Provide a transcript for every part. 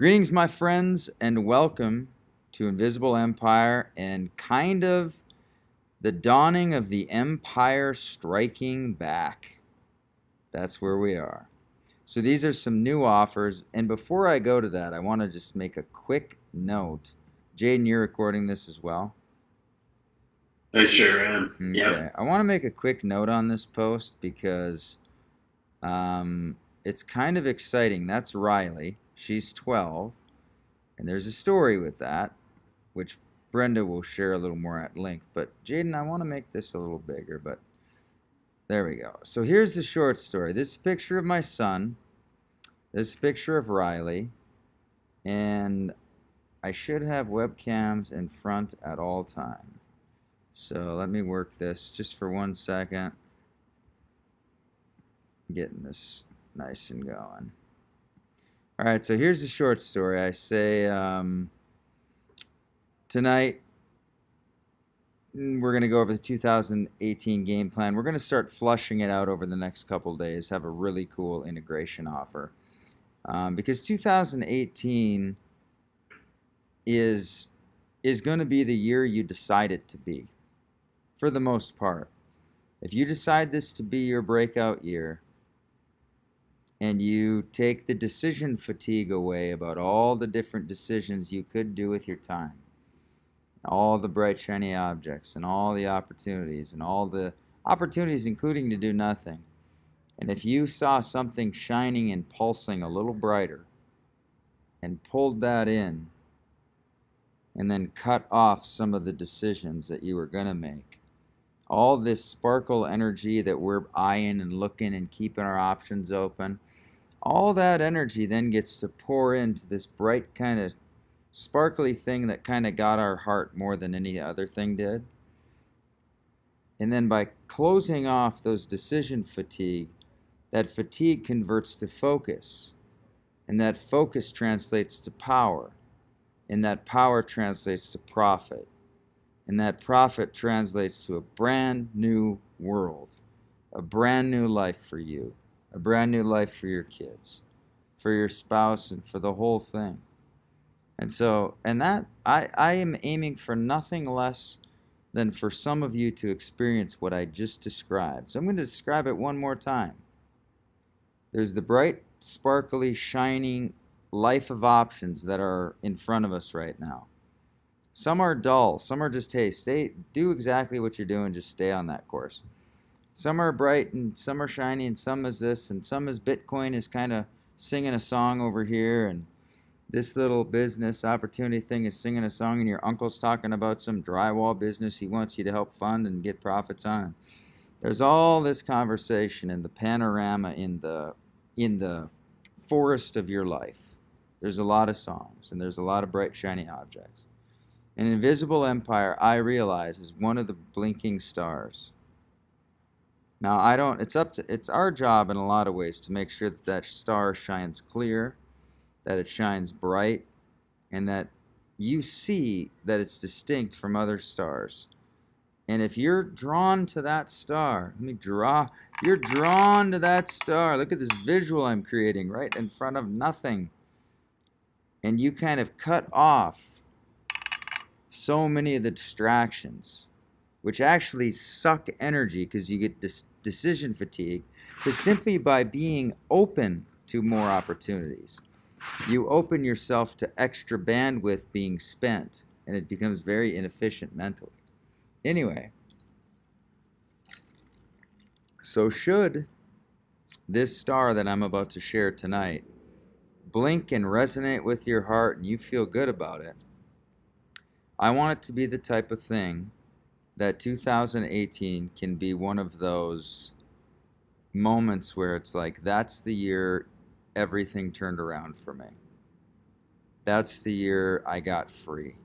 Greetings, my friends, and welcome to Invisible Empire and kind of the dawning of the Empire striking back. That's where we are. So these are some new offers, and before I go to that, I want to just make a quick note. Jaden, you're recording this as well? I sure am. Okay. Yep. I want to make a quick note on this post because it's kind of exciting. That's Riley. She's 12. And there's a story with that, which Brenda will share a little more at length. But Jaden, I want to make this a little bigger, but there we go. So here's the short story. This is a picture of my son. This is a picture of Riley. And I should have webcams in front at all times. So let me work this just for 1 second. Getting this nice and going. All right, so here's the short story. I say tonight we're going to go over the 2018 game plan. We're going to start flushing it out over the next couple days, have a really cool integration offer. Because 2018 is going to be the year you decide it to be, for the most part. If you decide this to be your breakout year, and you take the decision fatigue away about all the different decisions you could do with your time, all the bright shiny objects and all the opportunities including to do nothing. And if you saw something shining and pulsing a little brighter and pulled that in and then cut off some of the decisions that you were going to make, all this sparkle energy that we're eyeing and looking and keeping our options open, all that energy then gets to pour into this bright kind of sparkly thing that kind of got our heart more than any other thing did. And then by closing off those decision fatigue, that fatigue converts to focus. And that focus translates to power. And that power translates to profit. And that profit translates to a brand new world, a brand new life for you. A brand new life for your kids, for your spouse, and for the whole thing. And that I am aiming for nothing less than for some of you to experience what I just described. So I'm going to describe it one more time. There's the bright, sparkly, shining life of options that are in front of us right now. Some are dull. Some are just, hey, do exactly what you're doing. Just stay on that course. Some are bright and some are shiny and some is this and some is Bitcoin is kind of singing a song over here and this little business opportunity thing is singing a song and your uncle's talking about some drywall business he wants you to help fund and get profits on. There's all this conversation in the panorama in the forest of your life. There's a lot of songs and there's a lot of bright shiny objects. An invisible empire, I realize, is one of the blinking stars. Now, it's our job in a lot of ways to make sure that that star shines clear, that it shines bright, and that you see that it's distinct from other stars. And if you're drawn to that star, you're drawn to that star. Look at this visual I'm creating right in front of nothing. And you kind of cut off so many of the distractions, which actually suck energy because you get decision fatigue, is simply by being open to more opportunities. You open yourself to extra bandwidth being spent, and it becomes very inefficient mentally. Anyway, so should this star that I'm about to share tonight blink and resonate with your heart and you feel good about it, I want it to be the type of thing that 2018 can be one of those moments where it's like, that's the year everything turned around for me. That's the year I got free.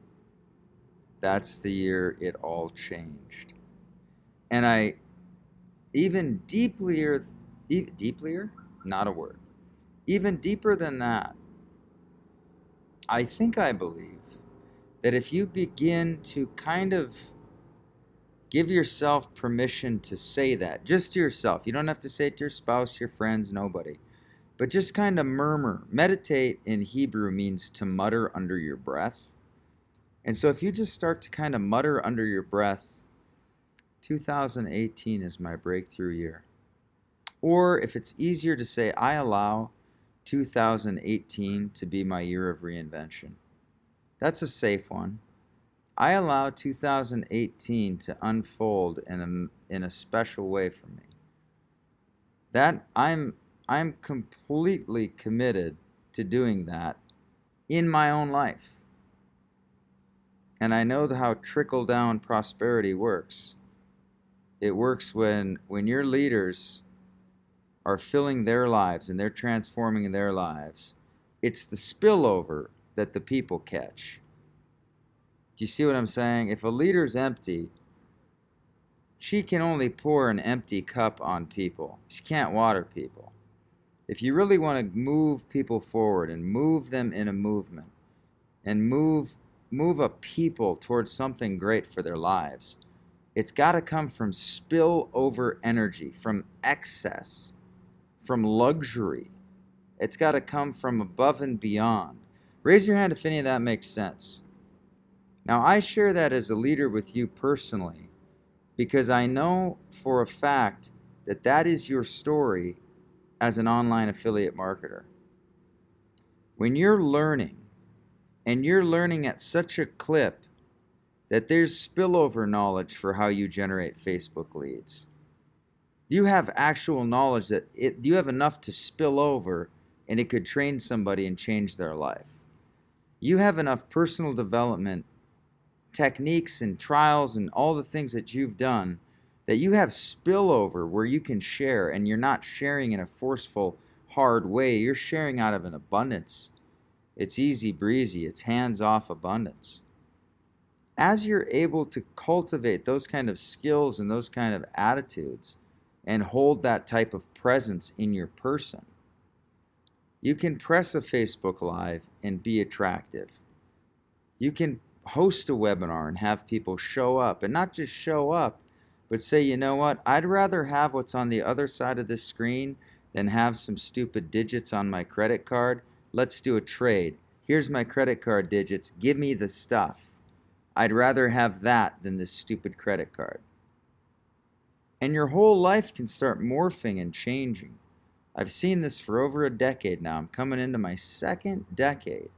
That's the year it all changed. And I, even deeper, not a word, even deeper than that, I believe that if you begin to kind of give yourself permission to say that, just to yourself. You don't have to say it to your spouse, your friends, nobody. but just kind of murmur. Meditate in Hebrew means to mutter under your breath. And so if you just start to kind of mutter under your breath, 2018 is my breakthrough year. Or if it's easier to say, I allow 2018 to be my year of reinvention. That's a safe one. I allow 2018 to unfold in a special way for me. That I'm completely committed to doing that in my own life. And I know how trickle-down prosperity works. It works when your leaders are filling their lives and they're transforming their lives. It's the spillover that the people catch. Do you see what I'm saying? If a leader's empty, she can only pour an empty cup on people. She can't water people. If you really want to move people forward and move them in a movement and move a people towards something great for their lives, it's got to come from spillover energy, from excess, from luxury. It's got to come from above and beyond. Raise your hand if any of that makes sense. Now, I share that as a leader with you personally because I know for a fact that that is your story as an online affiliate marketer. When you're learning, and you're learning at such a clip that there's spillover knowledge for how you generate Facebook leads. You have actual knowledge that you have enough to spill over and it could train somebody and change their life. You have enough personal development techniques and trials and all the things that you've done that you have spillover where you can share, and you're not sharing in a forceful, hard way. You're sharing out of an abundance. It's easy breezy. It's hands-off abundance. As you're able to cultivate those kind of skills and those kind of attitudes and hold that type of presence in your person, you can press a Facebook Live and be attractive. You can host a webinar and have people show up, and not just show up, but say, you know what, I'd rather have what's on the other side of this screen than have some stupid digits on my credit card. Let's do a trade. Here's my credit card digits. Give me the stuff. I'd rather have that than this stupid credit card. And your whole life can start morphing and changing. I've seen this for over a decade now. I'm coming into my second decade.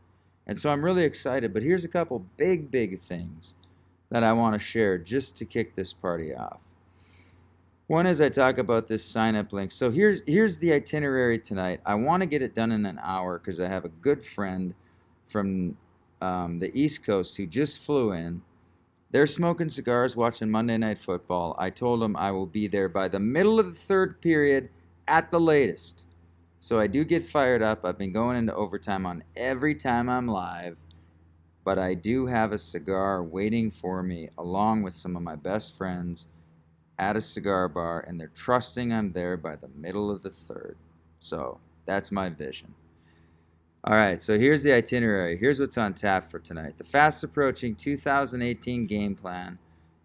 And so I'm really excited. But here's a couple big things that I want to share just to kick this party off. One is I talk about this sign-up link. So here's the itinerary tonight. I want to get it done in an hour because I have a good friend from the East Coast who just flew in. They're smoking cigars, watching Monday Night Football. I told them I will be there by the middle of the third period at the latest. So I do get fired up. I've been going into overtime on every time I'm live. But I do have a cigar waiting for me along with some of my best friends at a cigar bar, and they're trusting I'm there by the middle of the third. So that's my vision. All right, so here's the itinerary. Here's what's on tap for tonight. The fast approaching 2018 game plan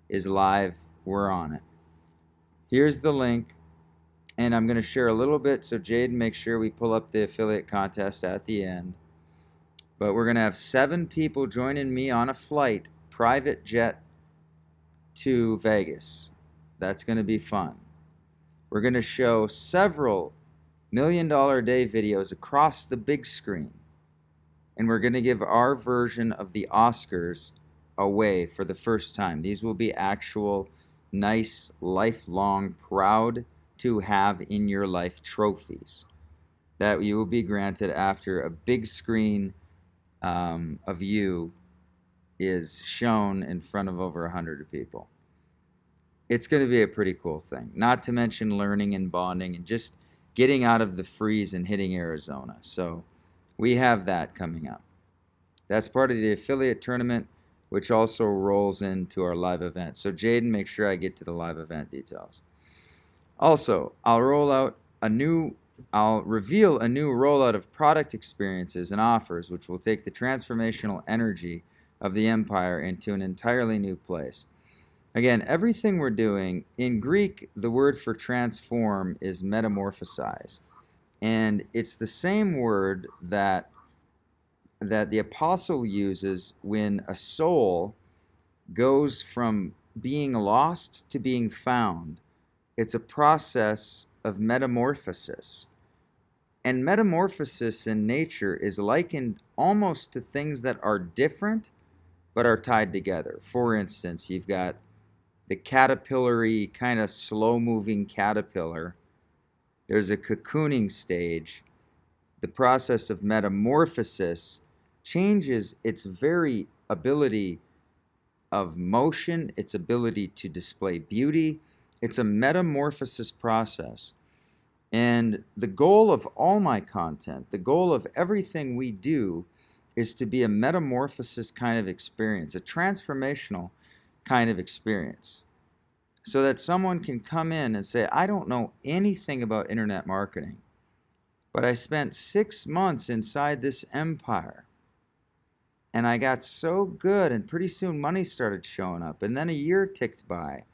is live. We're on it. Here's the link, and I'm going to share a little bit so Jaden makes sure we pull up the affiliate contest at the end. But we're going to have 7 people joining me on a flight, private jet to Vegas. That's going to be fun. We're going to show several $1 Million Day videos across the big screen. And we're going to give our version of the Oscars away for the first time. These will be actual, nice, lifelong, proud to have in your life trophies that you will be granted after a big screen of you is shown in front of over 100 people. It's going to be a pretty cool thing. Not to mention learning and bonding and just getting out of the freeze and hitting Arizona. So we have that coming up. That's part of the affiliate tournament, which also rolls into our live event. So Jaden, make sure I get to the live event details. Also, I'll reveal a new rollout of product experiences and offers, which will take the transformational energy of the empire into an entirely new place. Again, everything we're doing, in Greek, the word for transform is metamorphosize. And it's the same word that the apostle uses when a soul goes from being lost to being found. It's a process of metamorphosis. And metamorphosis in nature is likened almost to things that are different but are tied together. For instance, you've got the caterpillary, kind of slow-moving caterpillar. There's a cocooning stage. The process of metamorphosis changes its very ability of motion, its ability to display beauty. It's a metamorphosis process. And the goal of all my content, the goal of everything we do, is to be a metamorphosis kind of experience, a transformational kind of experience. So that someone can come in and say, I don't know anything about internet marketing, but I spent 6 months inside this empire. And I got so good, and pretty soon money started showing up. And then a year ticked by.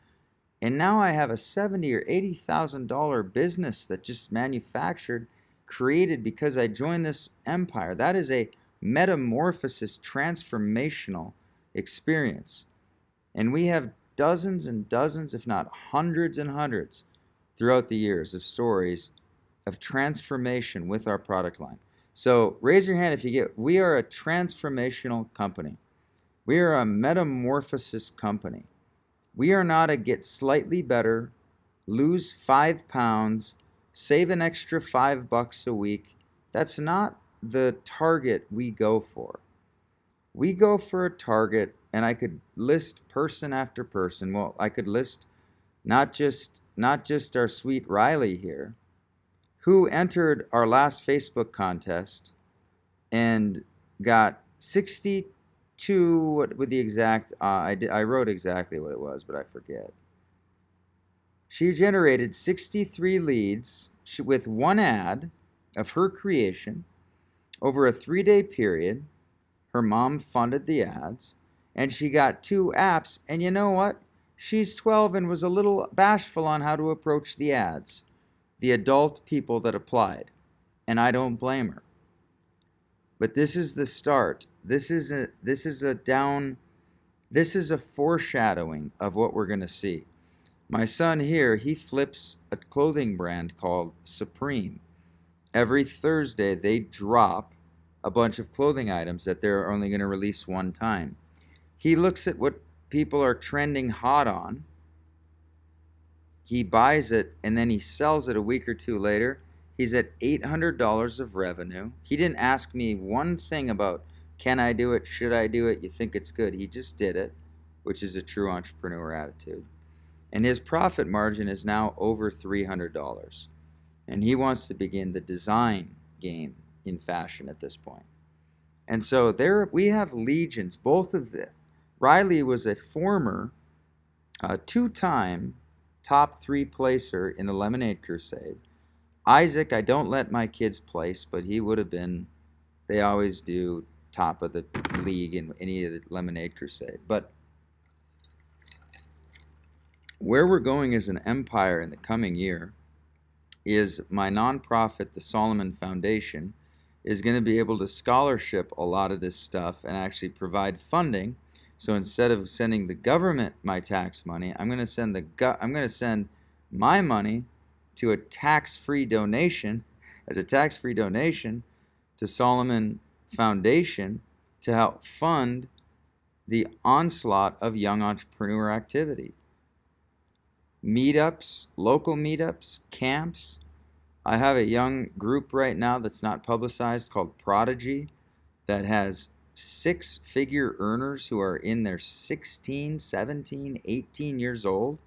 And now I have a $70,000 or $80,000 business that just manufactured, created because I joined this empire. That is a metamorphosis, transformational experience. And we have dozens and dozens, if not hundreds and hundreds, throughout the years of stories of transformation with our product line. So raise your hand if you get, we are a transformational company. We are a metamorphosis company. We are not a get slightly better, lose 5 pounds, save an extra $5 a week. That's not the target we go for. We go for a target, and I could list person after person. Well, I could list not just our sweet Riley here, who entered our last Facebook contest and got 62, what with the exact, I wrote exactly what it was, but I forget. She generated 63 leads with one ad of her creation over a 3-day period. Her mom funded the ads, and she got 2 apps, and you know what? She's 12 and was a little bashful on how to approach the ads, the adult people that applied, and I don't blame her. But this is the start. This is a foreshadowing of what we're going to see. My son here, he flips a clothing brand called Supreme. Every Thursday, they drop a bunch of clothing items that they're only going to release one time. He looks at what people are trending hot on. He buys it, and then he sells it a week or two later. He's at $800 of revenue. He didn't ask me one thing about, can I do it? Should I do it? You think it's good. He just did it, which is a true entrepreneur attitude. And his profit margin is now over $300. And he wants to begin the design game in fashion at this point. And so there we have legions. Both of them. Riley was a former 2-time top 3 placer in the Lemonade Crusade. Isaac, I don't let my kids place, but he would have been, they always do, top of the league in any of the Lemonade Crusade. But where we're going as an empire in the coming year is my nonprofit, the Solomon Foundation, is going to be able to scholarship a lot of this stuff and actually provide funding. So instead of sending the government my tax money, I'm going to send my money to a tax-free donation, as a tax-free donation to Solomon Foundation to help fund the onslaught of young entrepreneur activity. Meetups, local meetups, camps. I have a young group right now that's not publicized called Prodigy that has 6-figure earners who are in their 16, 17, 18 years old,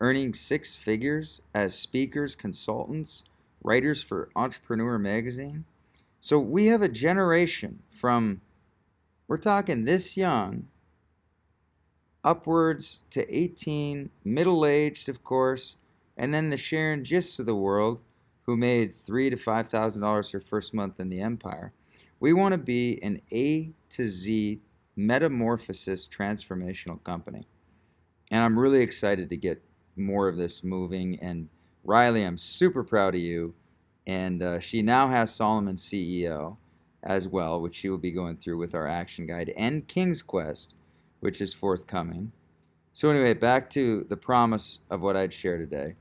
earning 6 figures as speakers, consultants, writers for Entrepreneur Magazine. So we have a generation from, we're talking this young, upwards to 18, middle-aged, of course, and then the Sharon Gists of the world who made $3,000 to $5,000 her first month in the empire. We want to be an A to Z metamorphosis transformational company. And I'm really excited to get more of this moving. And Riley, I'm super proud of you. And she now has Solomon CEO as well, which she will be going through with our action guide, and King's Quest, which is forthcoming. So anyway, back to the promise of what I'd share today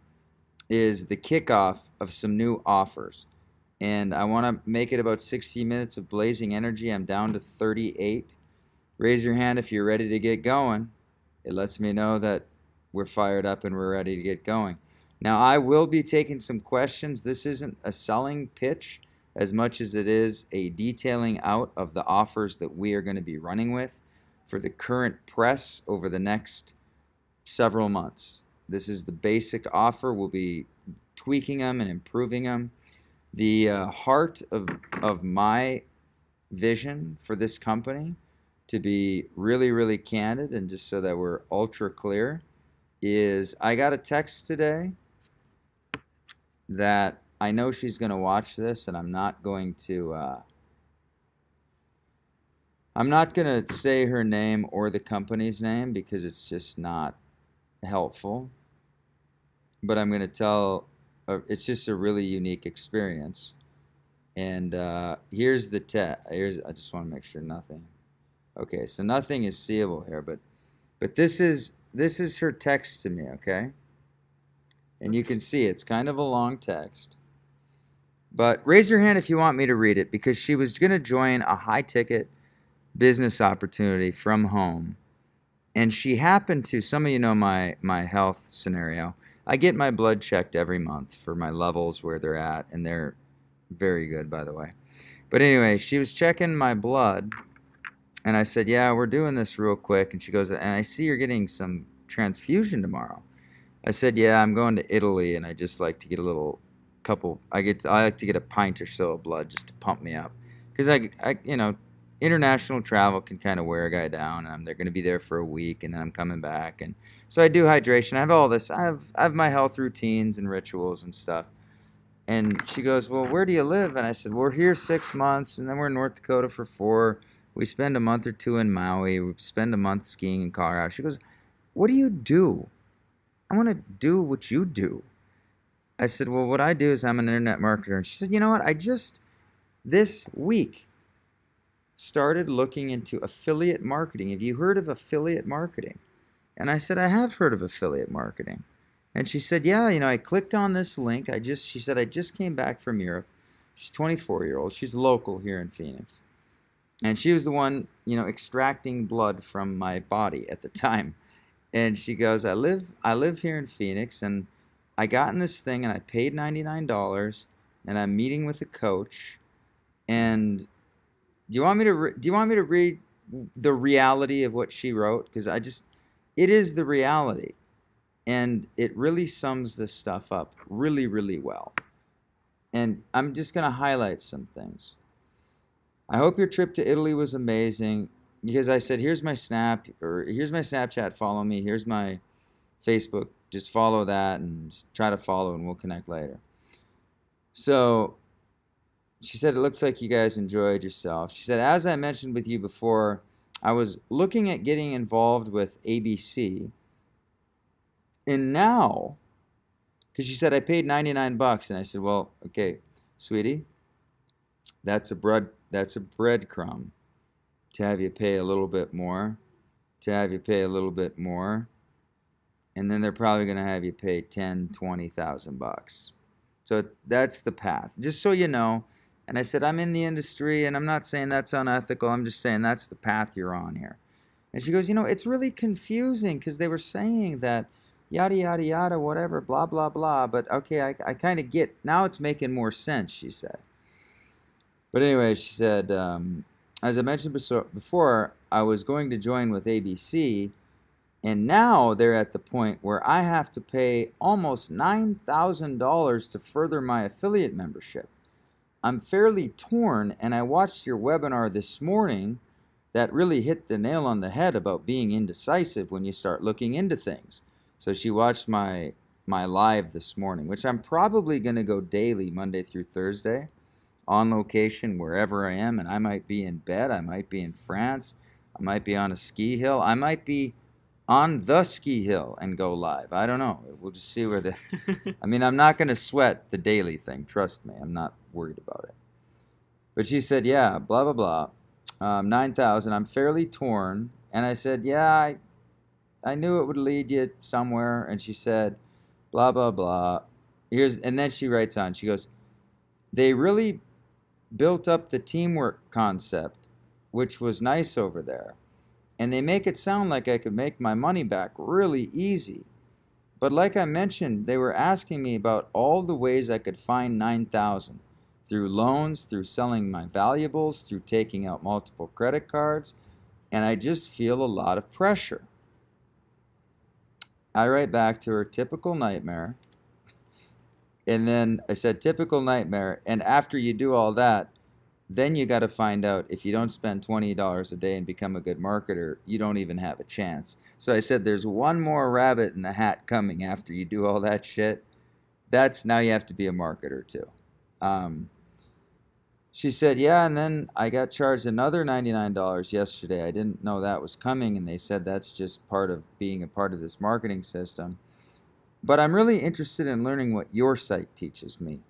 is the kickoff of some new offers. And I want to make it about 60 minutes of blazing energy. I'm down to 38. Raise your hand if you're ready to get going. It lets me know that we're fired up and we're ready to get going. Now, I will be taking some questions. This isn't a selling pitch as much as it is a detailing out of the offers that we are going to be running with for the current press over the next several months. This is the basic offer. We'll be tweaking them and improving them. The heart of my vision for this company, to be really, really candid and just so that we're ultra clear, is I got a text today that I know she's going to watch this, and I'm not going to say her name or the company's name because it's just not helpful. But I'm going to tell, it's just a really unique experience. And here's the I just want to make sure nothing. Okay, so nothing is seeable here, but this is her text to me, okay? And you can see it's kind of a long text. But raise your hand if you want me to read it, because she was going to join a high-ticket business opportunity from home. And she happened to, some of you know my health scenario. I get my blood checked every month for my levels, where they're at, and they're very good, by the way. But anyway, she was checking my blood, and I said, yeah, we're doing this real quick. And she goes, and I see you're getting some transfusion tomorrow. I said, yeah, I'm going to Italy, and I just like to get a little couple. I like to get a pint or so of blood just to pump me up, because I international travel can kind of wear a guy down. And they're going to be there for a week, and then I'm coming back, and so I do hydration. I have all this. I have my health routines and rituals and stuff. And she goes, well, where do you live? And I said, we're here 6 months, and then we're in North Dakota for 4. We spend a month or 2 in Maui. We spend a month skiing in Colorado. She goes, what do you do? I want to do what you do. I said, well, what I do is I'm an internet marketer. And she said, you know what? I just, this week, started looking into affiliate marketing. Have you heard of affiliate marketing? And I said, I have heard of affiliate marketing. And she said, yeah, I clicked on this link. She said, I just came back from Europe. She's 24-year-old. She's local here in Phoenix. And she was the one, extracting blood from my body at the time. And she goes, I live here in Phoenix, and I got in this thing, and I paid $99, and I'm meeting with a coach. And do you want me to read the reality of what she wrote? Because it is the reality. And it really sums this stuff up really, really well. And I'm just going to highlight some things. I hope your trip to Italy was amazing, because I said, here's my Snapchat, follow me. Here's my Facebook, just follow that and just try to follow, and we'll connect later. So she said, it looks like you guys enjoyed yourself. She said, as I mentioned with you before, I was looking at getting involved with ABC. And now, because she said, I paid $99, and I said, well, okay, sweetie, that's a breadcrumb to have you pay a little bit more, and then they're probably going to have you pay $10,000-$20,000. So that's the path, just so you know. And I said, I'm in the industry, and I'm not saying that's unethical. I'm just saying that's the path you're on here. And she goes, it's really confusing, because they were saying that yada, yada, yada, whatever, blah, blah, blah. But okay, I kind of get, now it's making more sense, she said. But anyway, she said, as I mentioned before, I was going to join with ABC, and now they're at the point where I have to pay almost $9,000 to further my affiliate membership. I'm fairly torn, and I watched your webinar this morning that really hit the nail on the head about being indecisive when you start looking into things. So she watched my live this morning, which I'm probably going to go daily, Monday through Thursday, on location wherever I am. And I might be in bed, I might be in France, I might be on a ski hill, I might be on the ski hill and go live. I don't know. We'll just see where the. I mean, I'm not going to sweat the daily thing. Trust me, I'm not worried about it. But she said, yeah, blah, blah, blah. 9,000. I'm fairly torn. And I said, yeah, I knew it would lead you somewhere. And she said, blah, blah, blah. And then she writes on. She goes, they really built up the teamwork concept, which was nice over there. And they make it sound like I could make my money back really easy. But like I mentioned, they were asking me about all the ways I could find 9,000 through loans, through selling my valuables, through taking out multiple credit cards, and I just feel a lot of pressure. I write back to her, typical nightmare. And then I said, typical nightmare. And after you do all that, then you got to find out if you don't spend $20 a day and become a good marketer, you don't even have a chance. So I said, there's one more rabbit in the hat coming after you do all that shit. That's now you have to be a marketer too. She said, yeah, and then I got charged another $99 yesterday. I didn't know that was coming, and they said that's just part of being a part of this marketing system. But I'm really interested in learning what your site teaches me.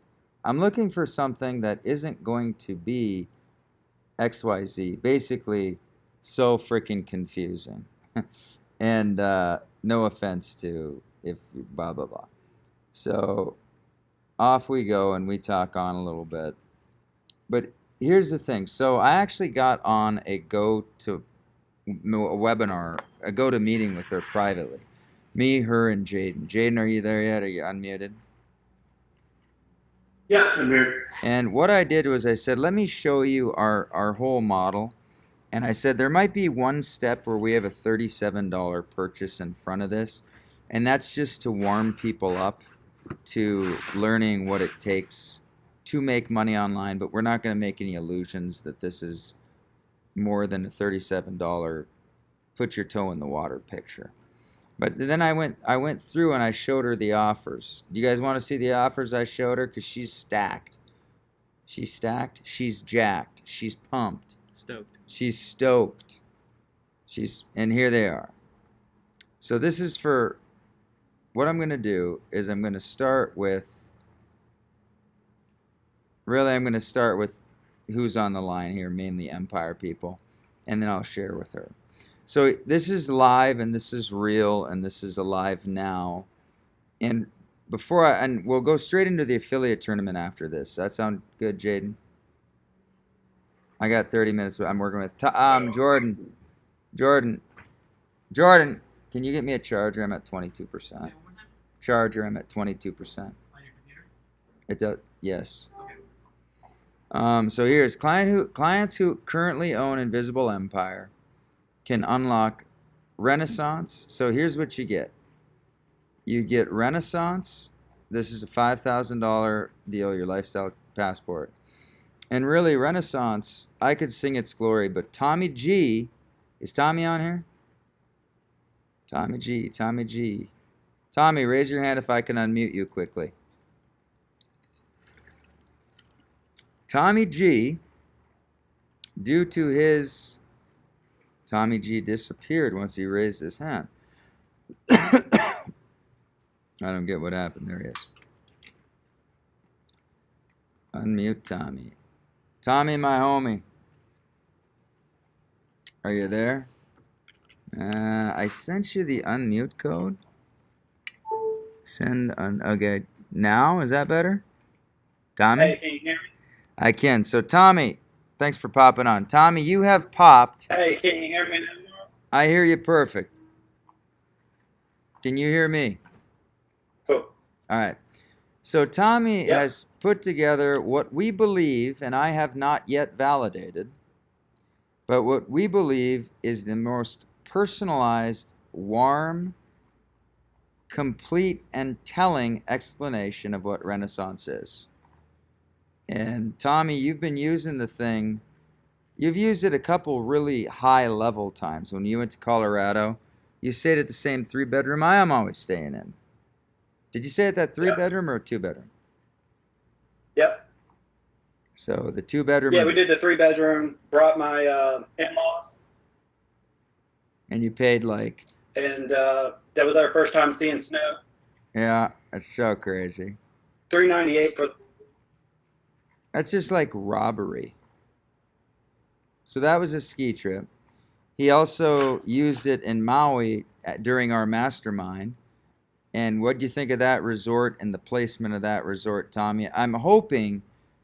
I'm looking for something that isn't going to be XYZ, basically so freaking confusing. And no offense to if blah, blah, blah. So off we go and we talk on a little bit. But here's the thing. So I actually got on a webinar, a meeting with her privately. Me, her, and Jaden. Jaden, are you there yet? Are you unmuted? Yeah, I'm here. And what I did was I said, let me show you our whole model. And I said, there might be one step where we have a $37 purchase in front of this. And that's just to warm people up to learning what it takes to make money online. But we're not going to make any illusions that this is more than a $37 put your toe in the water picture. But then I went through and I showed her the offers. Do you guys want to see the offers I showed her? Because she's stacked. She's stacked. She's jacked. She's pumped. Stoked. She's stoked. And here they are. So this is for, what I'm going to do is I'm going to start with, I'm going to start with who's on the line here, mainly Empire people, and then I'll share with her. So this is live, and this is real, and this is alive now. And and we'll go straight into the affiliate tournament after this. Does that sound good, Jaden? I got 30 minutes. I'm working with Jordan. Jordan, can you get me a charger? I'm at 22%. Charger, I'm at 22%. On your computer? It does. Yes. Okay. So here's clients who currently own Invisible Empire can unlock Renaissance. So here's what you get. You get Renaissance. This is a $5,000 deal, your lifestyle passport. And really, Renaissance, I could sing its glory, but Tommy G, is Tommy on here? Tommy G. Tommy, raise your hand if I can unmute you quickly. Tommy G, due to his... Tommy G disappeared once he raised his hand. I don't get what happened. There he is. Unmute Tommy. Tommy, my homie. Are you there? I sent you the unmute code. Okay. Now, is that better? Tommy? Hey, can you hear me? I can. So, Tommy, thanks for popping on. Tommy, you have popped. Hey, can you hear me now? I hear you perfect. Can you hear me? Cool. All right. So Tommy has put together what we believe, and I have not yet validated, but what we believe is the most personalized, warm, complete, and telling explanation of what Renaissance is. And Tommy, you've been using the thing. You've used it a couple really high-level times. When you went to Colorado, you stayed at the same 3-bedroom I am always staying in. Did you stay at that 3-bedroom or a 2-bedroom? Yep. So the 2-bedroom. Yeah, we did the 3-bedroom. Brought my in-laws. And you paid like and that was our first time seeing snow. Yeah, that's so crazy. $398 for. That's just like robbery. So that was a ski trip. He also used it in Maui during our mastermind. And what do you think of that resort and the placement of that resort, Tommy? I'm hoping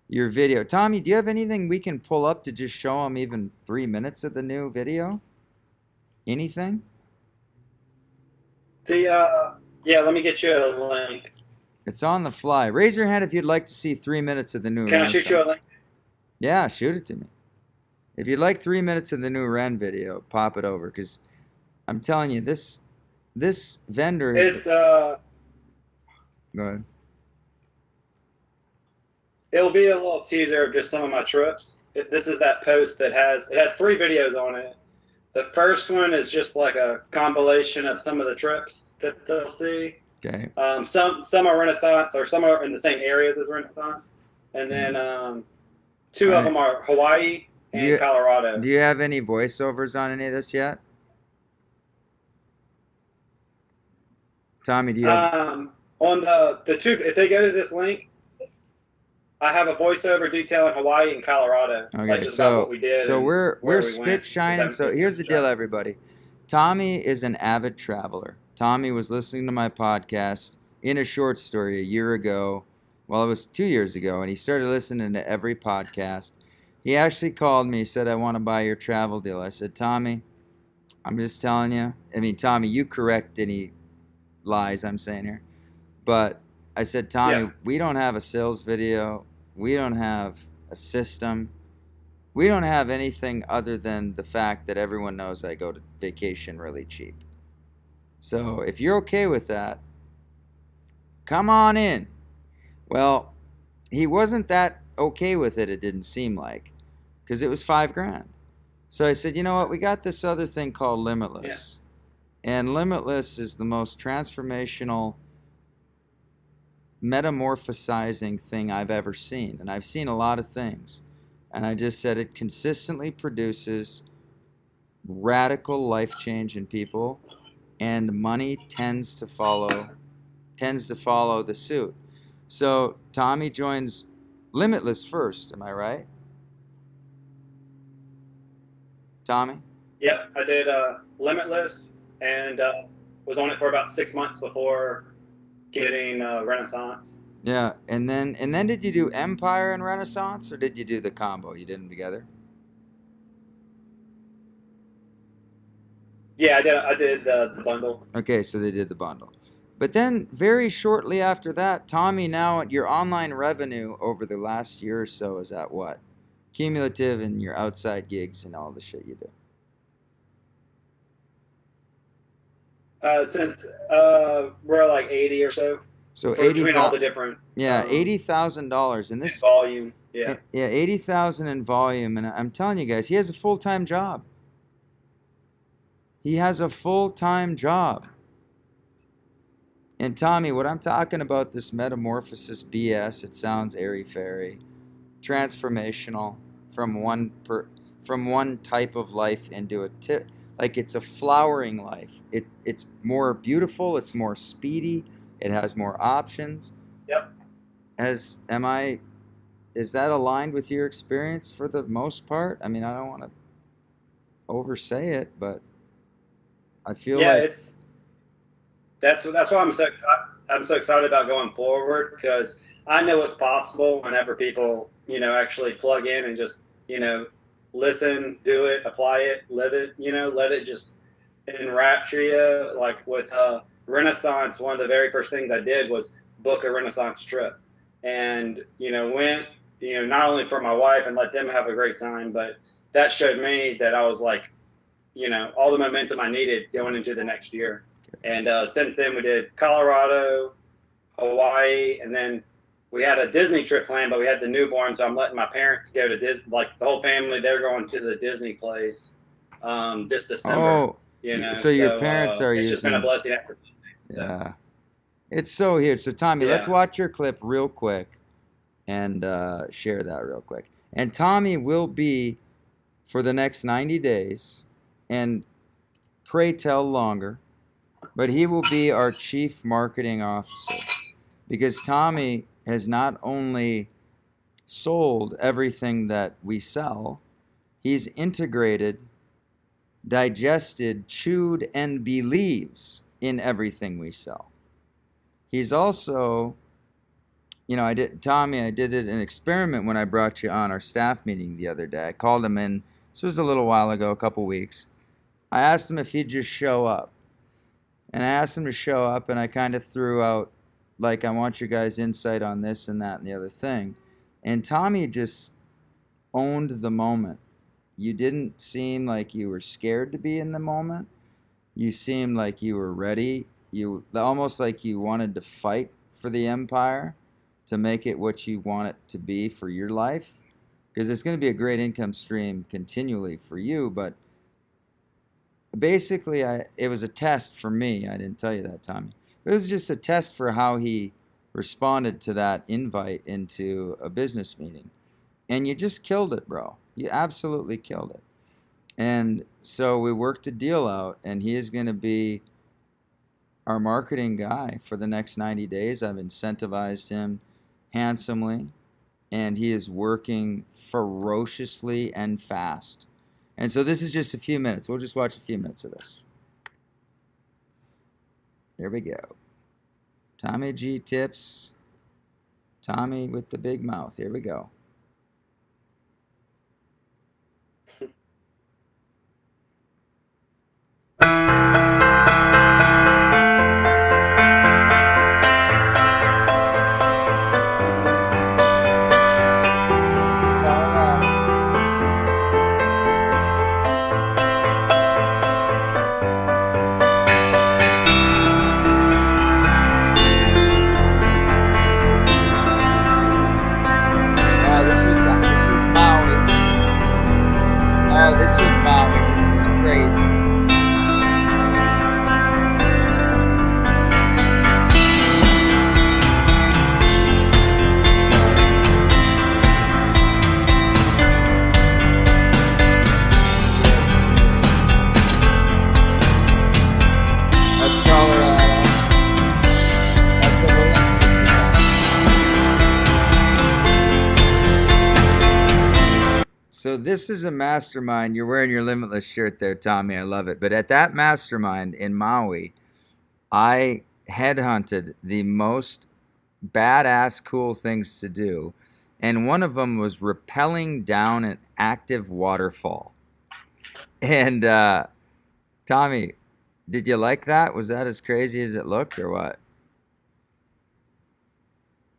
your video. Tommy, do you have anything we can pull up to just show him even 3 minutes of the new video? Anything? Yeah, let me get you a link. It's on the fly. Raise your hand if you'd like to see 3 minutes of the new Can I shoot you a Renaissance. link? Yeah, shoot it to me. If you'd like 3 minutes of the new Ren video, pop it over, because I'm telling you, this vendor is. It's Go ahead. it'll be a little teaser of just some of my trips. This is that post that has 3 videos on it. The first one is just like a compilation of some of the trips that they'll see. Okay. Some are Renaissance, or some are in the same areas as Renaissance, and then 2 of them are Hawaii and Colorado. Do you have any voiceovers on any of this yet? Tommy, do you have... On the 2, if they go to this link, I have a voiceover detailing Hawaii and Colorado. Okay, like just about what we did. So and we're where we spit went. shining. So here's the deal, everybody. Tommy is an avid traveler. Tommy was listening to my podcast in a short story a year ago. Well, it was 2 years ago, and he started listening to every podcast. He actually called me, said, I want to buy your travel deal. I said, Tommy, I'm just telling you. I mean, Tommy, you correct any lies I'm saying here. But I said, Tommy, we don't have a sales video. We don't have a system. We don't have anything other than the fact that everyone knows I go to vacation really cheap. So if you're okay with that, come on in. Well, he wasn't that okay with it, it didn't seem like, because it was $5,000. So I said, you know what? We got this other thing called Limitless. And Limitless is the most transformational, metamorphosizing thing I've ever seen. And I've seen a lot of things. And I just said it consistently produces radical life change in people, and money tends to follow the suit. So Tommy joins Limitless first, am I right? Tommy? Yep, I did Limitless, and was on it for about 6 months before getting Renaissance. Yeah, and then did you do Empire and Renaissance, or did you do the combo? You did them together? Yeah, I did the bundle. Okay, so they did the bundle. But then very shortly after that, Tommy, now your online revenue over the last year or so is at what? Cumulative and your outside gigs and all the shit you do. Since we're like 80 or so. So between all the different. Yeah, $80,000 and this volume. Yeah. Yeah, 80,000 in volume, and I'm telling you guys, he has a full-time job. He has a full-time job. And Tommy, what I'm talking about, this metamorphosis BS, it sounds airy-fairy, transformational from one type of life into like it's a flowering life. It's more beautiful, it's more speedy, it has more options. Yep. Is that aligned with your experience for the most part? I mean, I don't want to oversay it, but I feel like that's why I'm so excited. I'm so excited about going forward, because I know it's possible whenever people, actually plug in and just, listen, do it, apply it, live it, let it just enrapture you. Like with Renaissance, one of the very first things I did was book a Renaissance trip, and went, not only for my wife and let them have a great time, but that showed me that I was like, all the momentum I needed going into the next year. And since then, we did Colorado, Hawaii, and then we had a Disney trip planned, but we had the newborn, so I'm letting my parents go to Disney. Like the whole family, they're going to the Disney place this December. Oh, so your parents are it's using. It's just been a blessing after. Yeah, it's so huge. So Tommy, let's watch your clip real quick and share that real quick. And Tommy will be for the next 90 days, and pray tell longer, but he will be our chief marketing officer, because Tommy has not only sold everything that we sell, he's integrated, digested, chewed, and believes in everything we sell. He's also, I did an experiment when I brought you on our staff meeting the other day. I called him in. This was a little while ago, a couple weeks. I asked him if he'd just show up. And I asked him to show up, and I kind of threw out, like, I want your guys' insight on this and that and the other thing. And Tommy just owned the moment. You didn't seem like you were scared to be in the moment. You seemed like you were ready. You almost like you wanted to fight for the empire to make it what you want it to be for your life. Because it's going to be a great income stream continually for you, but basically, it was a test for me. I didn't tell you that, Tommy. It was just a test for how he responded to that invite into a business meeting. And you just killed it, bro. You absolutely killed it. And so we worked a deal out, and he is going to be our marketing guy for the next 90 days. I've incentivized him handsomely, and he is working ferociously and fast. And so this is just a few minutes. We'll just watch a few minutes of this. Here we go. Tommy G tips. Tommy with the big mouth. Here we go. This was Maui. This was crazy. That's Colorado. That's what we're So this is a mastermind. You're wearing your Limitless shirt there, Tommy. I love it. But at that mastermind in Maui, I headhunted the most badass cool things to do. And one of them was rappelling down an active waterfall. And Tommy, did you like that? Was that as crazy as it looked or what?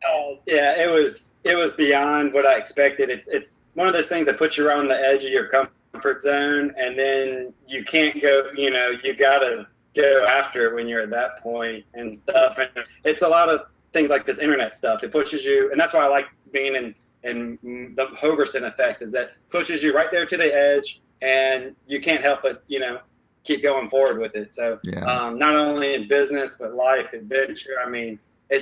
Oh yeah, it was beyond what I expected. It's one of those things that puts you around the edge of your comfort zone, and then you can't go. You gotta go after it when you're at that point and stuff. And it's a lot of things like this internet stuff. It pushes you, and that's why I like being in the Hoverson effect. Is that pushes you right there to the edge, and you can't help but keep going forward with it. So not only in business but life, adventure. I mean.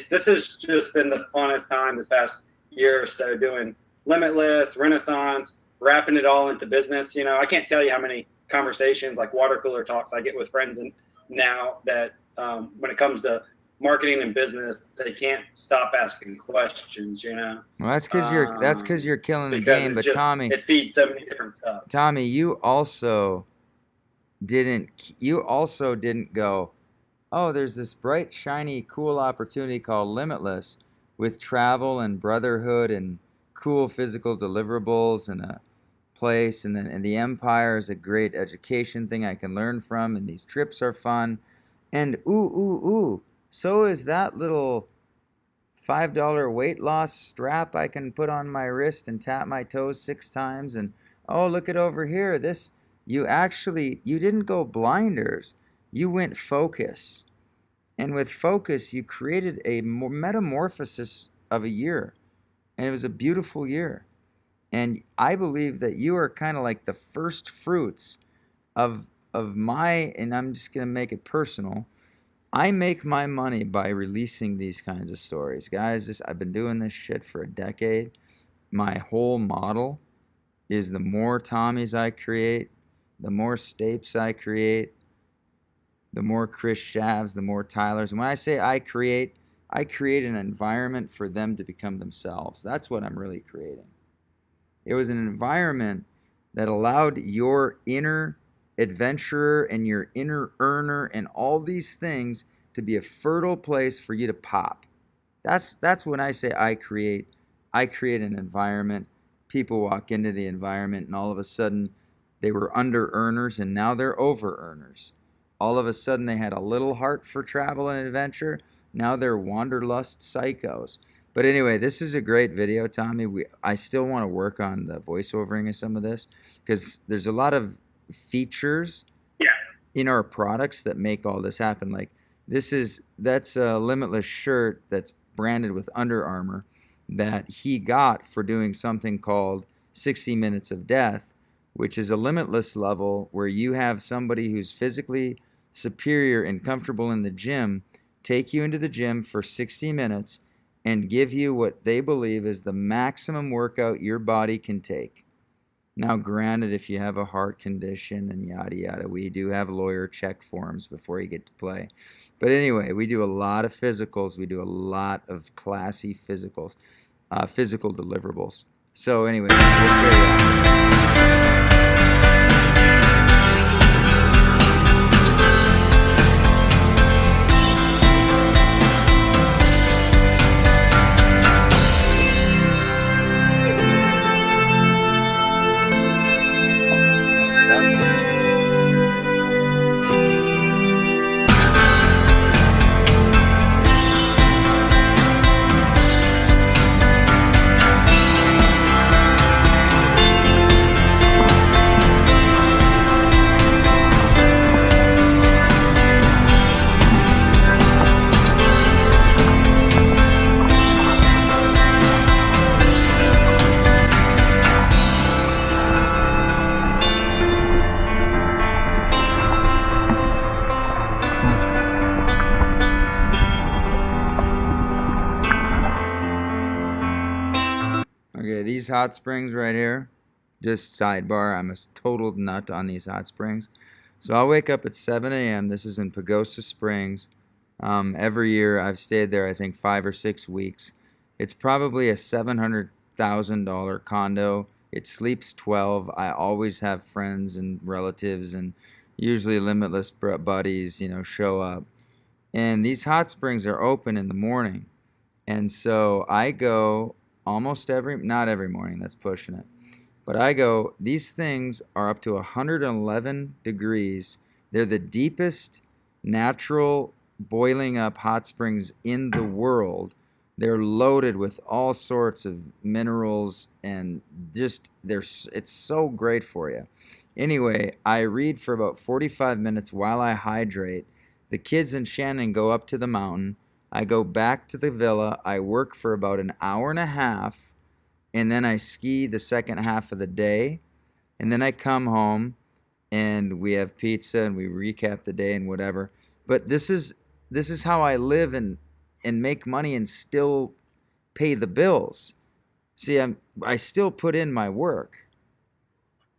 This has just been the funnest time this past year or so, doing Limitless, Renaissance, wrapping it all into business. I can't tell you how many conversations, like water cooler talks, I get with friends and now that when it comes to marketing and business, they can't stop asking questions. Well, that's because you're killing the game. But Tommy, it feeds so many different stuff. Tommy, you also didn't go, oh, there's this bright, shiny, cool opportunity called Limitless with travel and brotherhood and cool physical deliverables and a place. And the Empire is a great education thing I can learn from. And these trips are fun. And so is that little $5 weight loss strap I can put on my wrist and tap my toes 6 times. And, oh, look at over here. You didn't go blinders. You went focus. And with focus, you created a metamorphosis of a year. And it was a beautiful year. And I believe that you are kind of like the first fruits of my, and I'm just going to make it personal. I make my money by releasing these kinds of stories. Guys, I've been doing this shit for a decade. My whole model is the more Tommies I create, the more Stapes I create, the more Chris Shavs, the more Tylers. And when I say I create an environment for them to become themselves. That's what I'm really creating. It was an environment that allowed your inner adventurer and your inner earner and all these things to be a fertile place for you to pop. That's when I say I create an environment. People walk into the environment and all of a sudden they were under earners and now they're over earners. All of a sudden they had a little heart for travel and adventure. Now they're wanderlust psychos. But anyway, this is a great video, Tommy. I still want to work on the voiceovering of some of this because there's a lot of features in our products that make all this happen. Like that's a Limitless shirt that's branded with Under Armour that he got for doing something called 60 Minutes of Death, which is a Limitless level where you have somebody who's physically superior and comfortable in the gym take you into the gym for 60 minutes and give you what they believe is the maximum workout your body can take. Now, granted, if you have a heart condition and yada yada, we do have lawyer check forms before you get to play. But anyway, we do a lot of physicals. We do a lot of classy physicals, physical deliverables. So anyway, we'll carry on. Okay, these hot springs right here, just sidebar, I'm a total nut on these hot springs. So I'll wake up at 7 a.m. This is in Pagosa Springs. Every year I've stayed there, I think 5 or 6 weeks. It's probably a $700,000 condo. It sleeps 12. I always have friends and relatives and usually Limitless buddies, show up. And these hot springs are open in the morning. And so I go not every morning, that's pushing it. But I go, these things are up to 111 degrees. They're the deepest natural boiling up hot springs in the world. They're loaded with all sorts of minerals and it's so great for you. Anyway, I read for about 45 minutes while I hydrate. The kids and Shannon go up to the mountain. I go back to the villa. I work for about an hour and a half, and then I ski the second half of the day. And then I come home, and we have pizza, and we recap the day and whatever. But this is how I live and make money and still pay the bills. See, I still put in my work,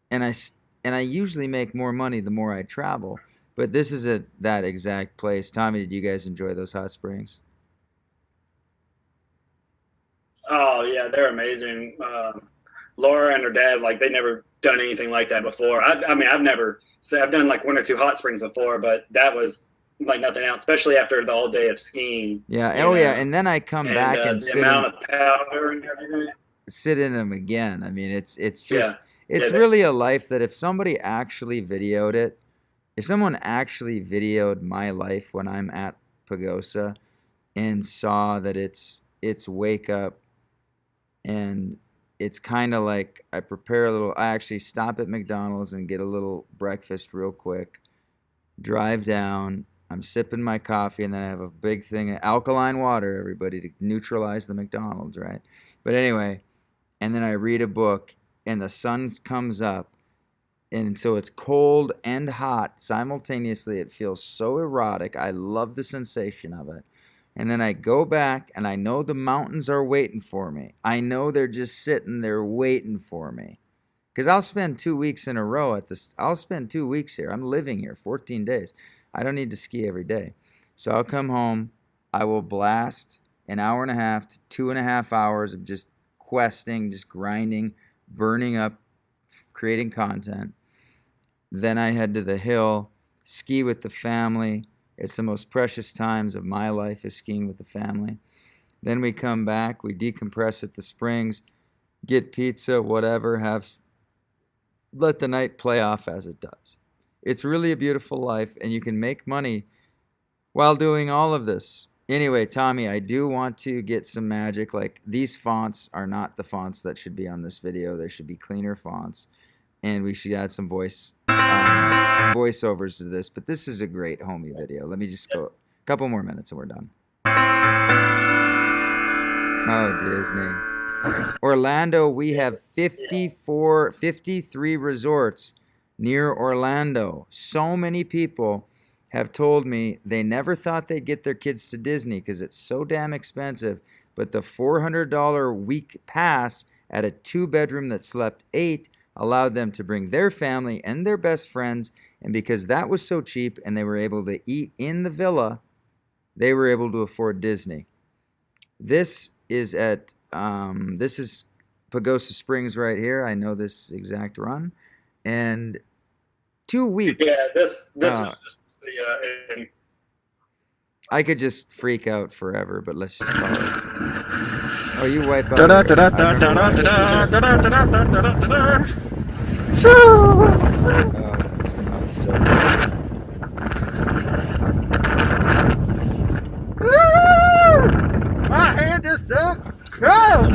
and I usually make more money the more I travel. But this is that exact place. Tommy, did you guys enjoy those hot springs? Oh yeah, they're amazing. Laura and her dad, like they never done anything like that before. I mean, I've done like 1 or 2 hot springs before, but that was like nothing else, especially after the whole day of skiing. Yeah. Oh yeah. And then I come back and the amount of powder and everything. Sit in them again. I mean, it's just Yeah. really a life that if somebody actually videoed it. If someone actually videoed my life when I'm at Pagosa and saw that it's wake up and it's kind of like I actually stop at McDonald's and get a little breakfast real quick, drive down, I'm sipping my coffee, and then I have a big thing of alkaline water, everybody, to neutralize the McDonald's, right? But anyway, and then I read a book and the sun comes up. And so it's cold and hot simultaneously. It feels so erotic. I love the sensation of it. And then I go back and I know the mountains are waiting for me. I know they're just sitting there waiting for me. Because I'll spend 2 weeks in a row I'll spend 2 weeks here. I'm living here 14 days. I don't need to ski every day. So I'll come home, I will blast an hour and a half to 2.5 hours of just questing, just grinding, burning up, creating content. Then I head to the hill, ski with the family. It's the most precious times of my life is skiing with the family. Then we come back, we decompress at the springs, get pizza, whatever, let the night play off as it does. It's really a beautiful life, and you can make money while doing all of this. Anyway, Tommy, I do want to get some magic. Like, these fonts are not the fonts that should be on this video. There should be cleaner fonts, and we should add some voiceovers to this. But this is a great homey video. Let me just go a couple more minutes and we're done. Oh, Disney. Orlando, we have 53 resorts near Orlando. So many people have told me they never thought they'd get their kids to Disney because it's so damn expensive. But the $400 week pass at a 2-bedroom that slept 8 allowed them to bring their family and their best friends. And because that was so cheap and they were able to eat in the villa, they were able to afford Disney. This is at this is Pagosa Springs right here. I know this exact run, and 2 weeks. Yeah, this is just the. I could just freak out forever, but let's just call it. Oh, you wipe out. Oh, that smells so good. My hand is so cold.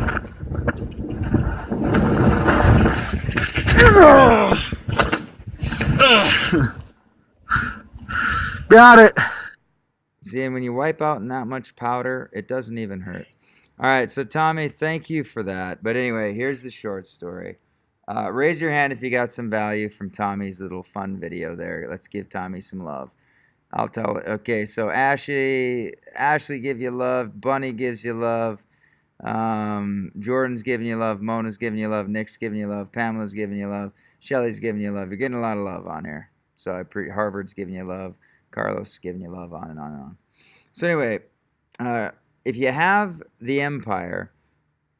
Got it. See, and when you wipe out in that much powder, it doesn't even hurt. All right, so Tommy, thank you for that. But anyway, here's the short story. Raise your hand if you got some value from Tommy's little fun video there. Let's give Tommy some love. I'll tell it. Okay, so Ashley give you love. Bunny gives you love. Jordan's giving you love. Mona's giving you love. Nick's giving you love. Pamela's giving you love. Shelly's giving you love. You're getting a lot of love on here. So Harvard's giving you love. Carlos is giving you love, on and on and on. So anyway, if you have the Empire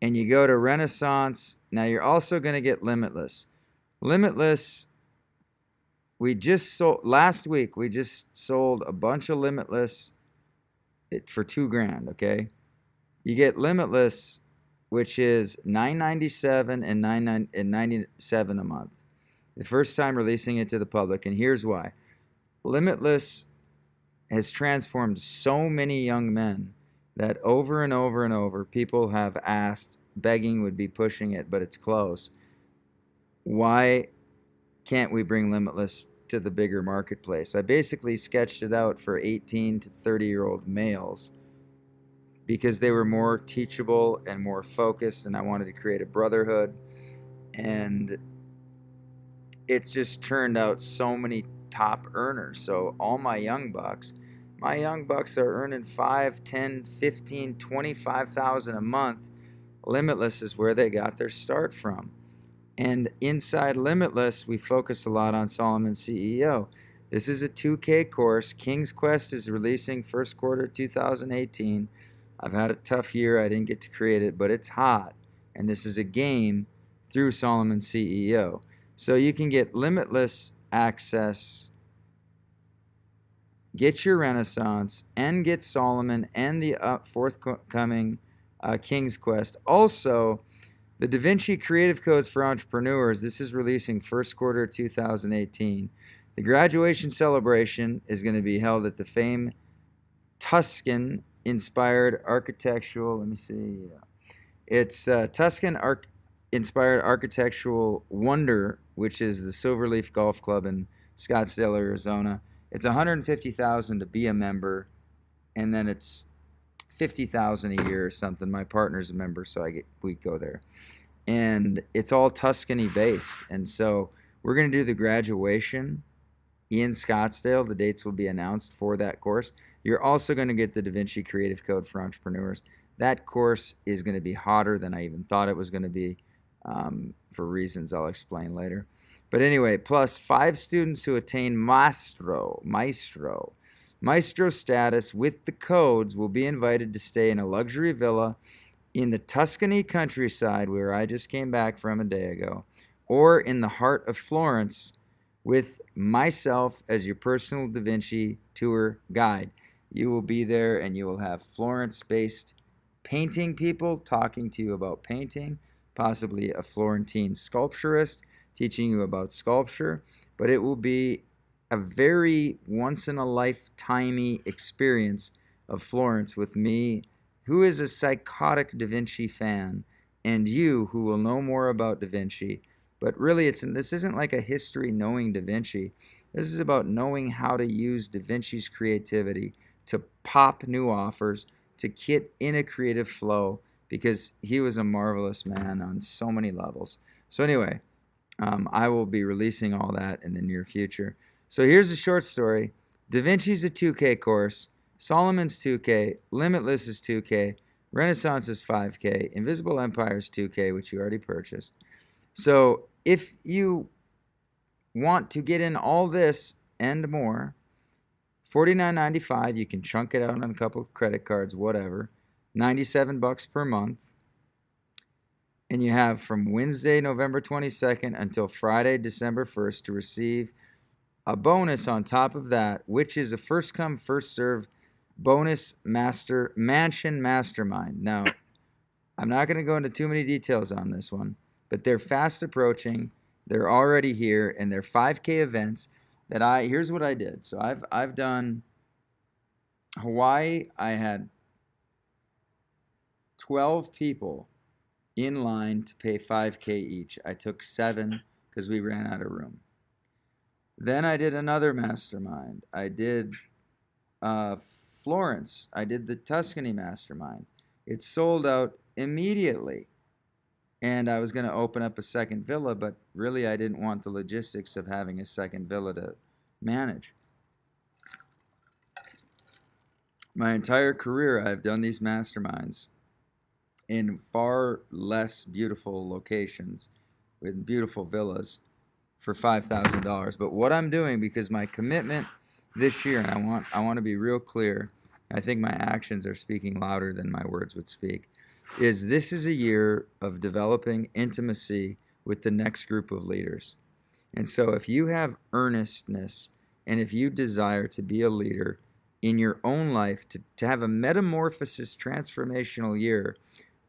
and you go to Renaissance, now you're also going to get Limitless. Limitless, last week, we just sold a bunch of Limitless for $2,000, okay? You get Limitless, which is $997 and $97 a month. The first time releasing it to the public, and here's why. Limitless has transformed so many young men that over and over and over, people have asked, begging would be pushing it, but it's close. Why can't we bring Limitless to the bigger marketplace? I basically sketched it out for 18 to 30-year-old males because they were more teachable and more focused, and I wanted to create a brotherhood. And it's just turned out so many top earners. So all my young bucks are earning 5, 10, 15, 25,000 a month. Limitless is where they got their start from. And inside Limitless, we focus a lot on Solomon CEO. This is a 2K course. King's Quest is releasing first quarter 2018. I've had a tough year. I didn't get to create it, but it's hot. And this is a game through Solomon CEO. So you can get Limitless access, get your Renaissance, and get Solomon and the forthcoming King's Quest. Also, the Da Vinci Creative Codes for Entrepreneurs, this is releasing first quarter 2018. The graduation celebration is going to be held at the famed Tuscan-inspired architectural, it's Tuscan-inspired architectural wonder, which is the Silverleaf Golf Club in Scottsdale, Arizona. It's $150,000 to be a member, and then it's $50,000 a year or something. My partner's a member, so we go there. And it's all Tuscany based. And so we're going to do the graduation in Scottsdale. The dates will be announced for that course. You're also going to get the Da Vinci Creative Code for Entrepreneurs. That course is going to be hotter than I even thought it was going to be, for reasons I'll explain later. But anyway, plus 5 students who attain maestro status with the codes will be invited to stay in a luxury villa in the Tuscany countryside, where I just came back from a day ago, or in the heart of Florence with myself as your personal Da Vinci tour guide. You will be there and you will have Florence-based painting people talking to you about painting, possibly a Florentine sculpturist teaching you about sculpture, but it will be a very once-in-a-lifetime experience of Florence with me, who is a psychotic Da Vinci fan, and you, who will know more about Da Vinci. But really, this isn't like a history knowing Da Vinci. This is about knowing how to use Da Vinci's creativity to pop new offers, to get in a creative flow, because he was a marvelous man on so many levels. So anyway, I will be releasing all that in the near future. So here's a short story. Da Vinci's a 2K course. Solomon's 2K. Limitless is 2K. Renaissance is 5K. Invisible Empire is 2K, which you already purchased. So if you want to get in all this and more, $49.95. You can chunk it out on a couple of credit cards, whatever. $97 per month. And you have from Wednesday, November 22nd until Friday, December 1st to receive a bonus on top of that, which is a first come, first serve bonus mansion mastermind. Now, I'm not going to go into too many details on this one, but they're fast approaching. They're already here, and they're 5K events that here's what I did. So I've done Hawaii. I had 12 people in line to pay 5K each. I took 7 because we ran out of room. Then I did another mastermind. I did Florence. I did the Tuscany mastermind. It sold out immediately. And I was going to open up a second villa, but really I didn't want the logistics of having a second villa to manage. My entire career, I've done these masterminds in far less beautiful locations with beautiful villas for $5,000. But what I'm doing, because my commitment this year, and I want to be real clear, I think my actions are speaking louder than my words would speak, is this is a year of developing intimacy with the next group of leaders. And so if you have earnestness and if you desire to be a leader in your own life, to have a metamorphosis transformational year,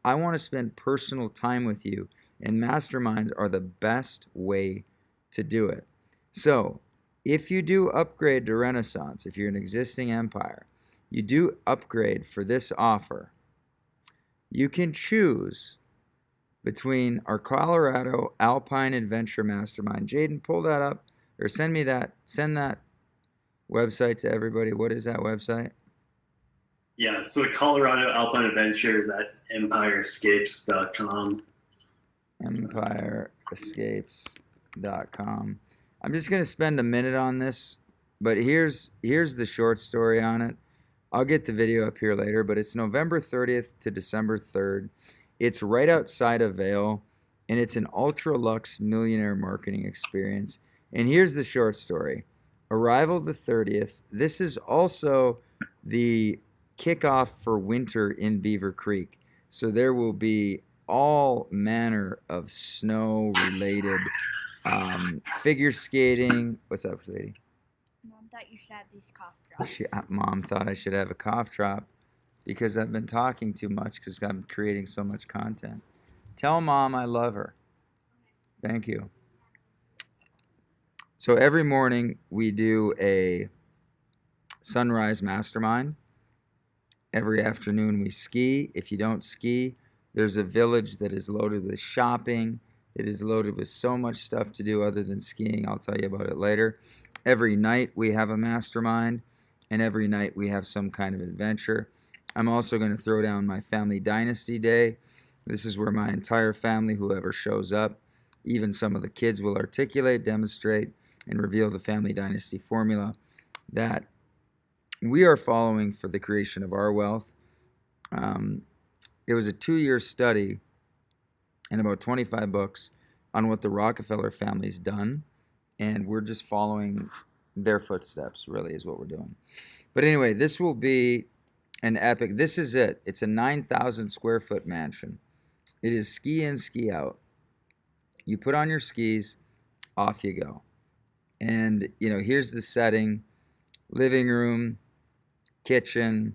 I want to spend personal time with you, and masterminds are the best way to do it. So if you do upgrade to Renaissance, if you're an existing empire, you do upgrade for this offer, you can choose between our Colorado Alpine Adventure Mastermind. Jaden, pull that up, or send that website to everybody. What is that website? Yeah, so the Colorado Alpine Adventure is at empireescapes.com. Empireescapes.com. I'm just going to spend a minute on this, but here's the short story on it. I'll get the video up here later, but it's November 30th to December 3rd. It's right outside of Vail, and it's an ultra-luxe millionaire marketing experience. And here's the short story. Arrival the 30th. This is also the kickoff for winter in Beaver Creek. So there will be all manner of snow-related figure skating. What's up, sweetie? Mom thought you should have these cough drops. Mom thought I should have a cough drop because I've been talking too much because I'm creating so much content. Tell Mom I love her. Thank you. So every morning we do a sunrise mastermind. Every afternoon we ski. If you don't ski, there's a village that is loaded with shopping. It is loaded with so much stuff to do other than skiing. I'll tell you about it later. Every night we have a mastermind, and every night we have some kind of adventure. I'm also going to throw down my Family Dynasty Day. This is where my entire family, whoever shows up, even some of the kids, will articulate, demonstrate, and reveal the Family Dynasty formula that we are following for the creation of our wealth. It was a 2-year study and about 25 books on what the Rockefeller family's done and we're just following their footsteps, really, is what we're doing. But anyway, this will be an epic. This is it. It's a 9,000 square foot mansion. It is ski in, ski out. You put on your skis, off you go. And, you know, here's the setting: living room, kitchen,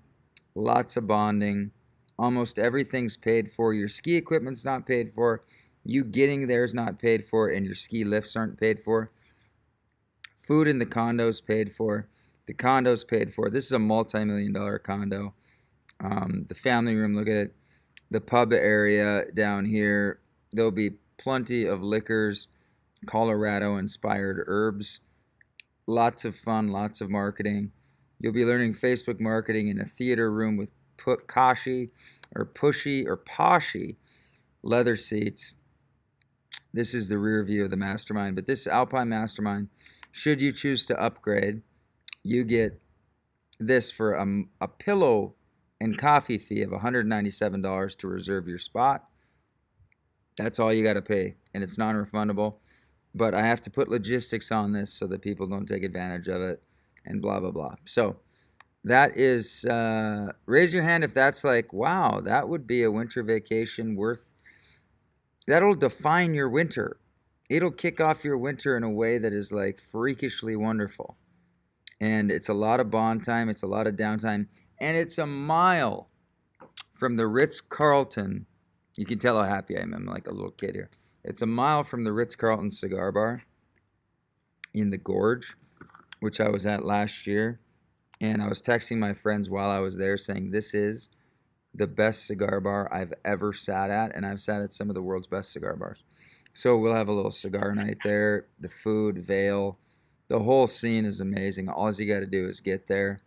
lots of bonding. Almost everything's paid for. Your ski equipment's not paid for. You getting there is not paid for, and your ski lifts aren't paid for. Food in the condo's paid for. The condo's paid for. This is a multi-million-dollar condo. The family room, look at it. The pub area down here, there'll be plenty of liquors, Colorado-inspired herbs. Lots of fun, lots of marketing. You'll be learning Facebook marketing in a theater room with Pushy leather seats. This is the rear view of the mastermind. But this Alpine Mastermind, should you choose to upgrade, you get this for a pillow and coffee fee of $197 to reserve your spot. That's all you got to pay, and it's non-refundable. But I have to put logistics on this so that people don't take advantage of it, and blah, blah, blah. So that is, raise your hand if that's like, wow, that would be a winter vacation worth, that'll define your winter. It'll kick off your winter in a way that is like freakishly wonderful. And it's a lot of bond time, it's a lot of downtime, and it's a mile from the Ritz-Carlton. You can tell how happy I am. I'm like a little kid here. It's a mile from the Ritz-Carlton cigar bar in the Gorge, which I was at last year. And I was texting my friends while I was there saying, this is the best cigar bar I've ever sat at. And I've sat at some of the world's best cigar bars. So we'll have a little cigar night there. The food, Vail, the whole scene is amazing. All you got to do is get there,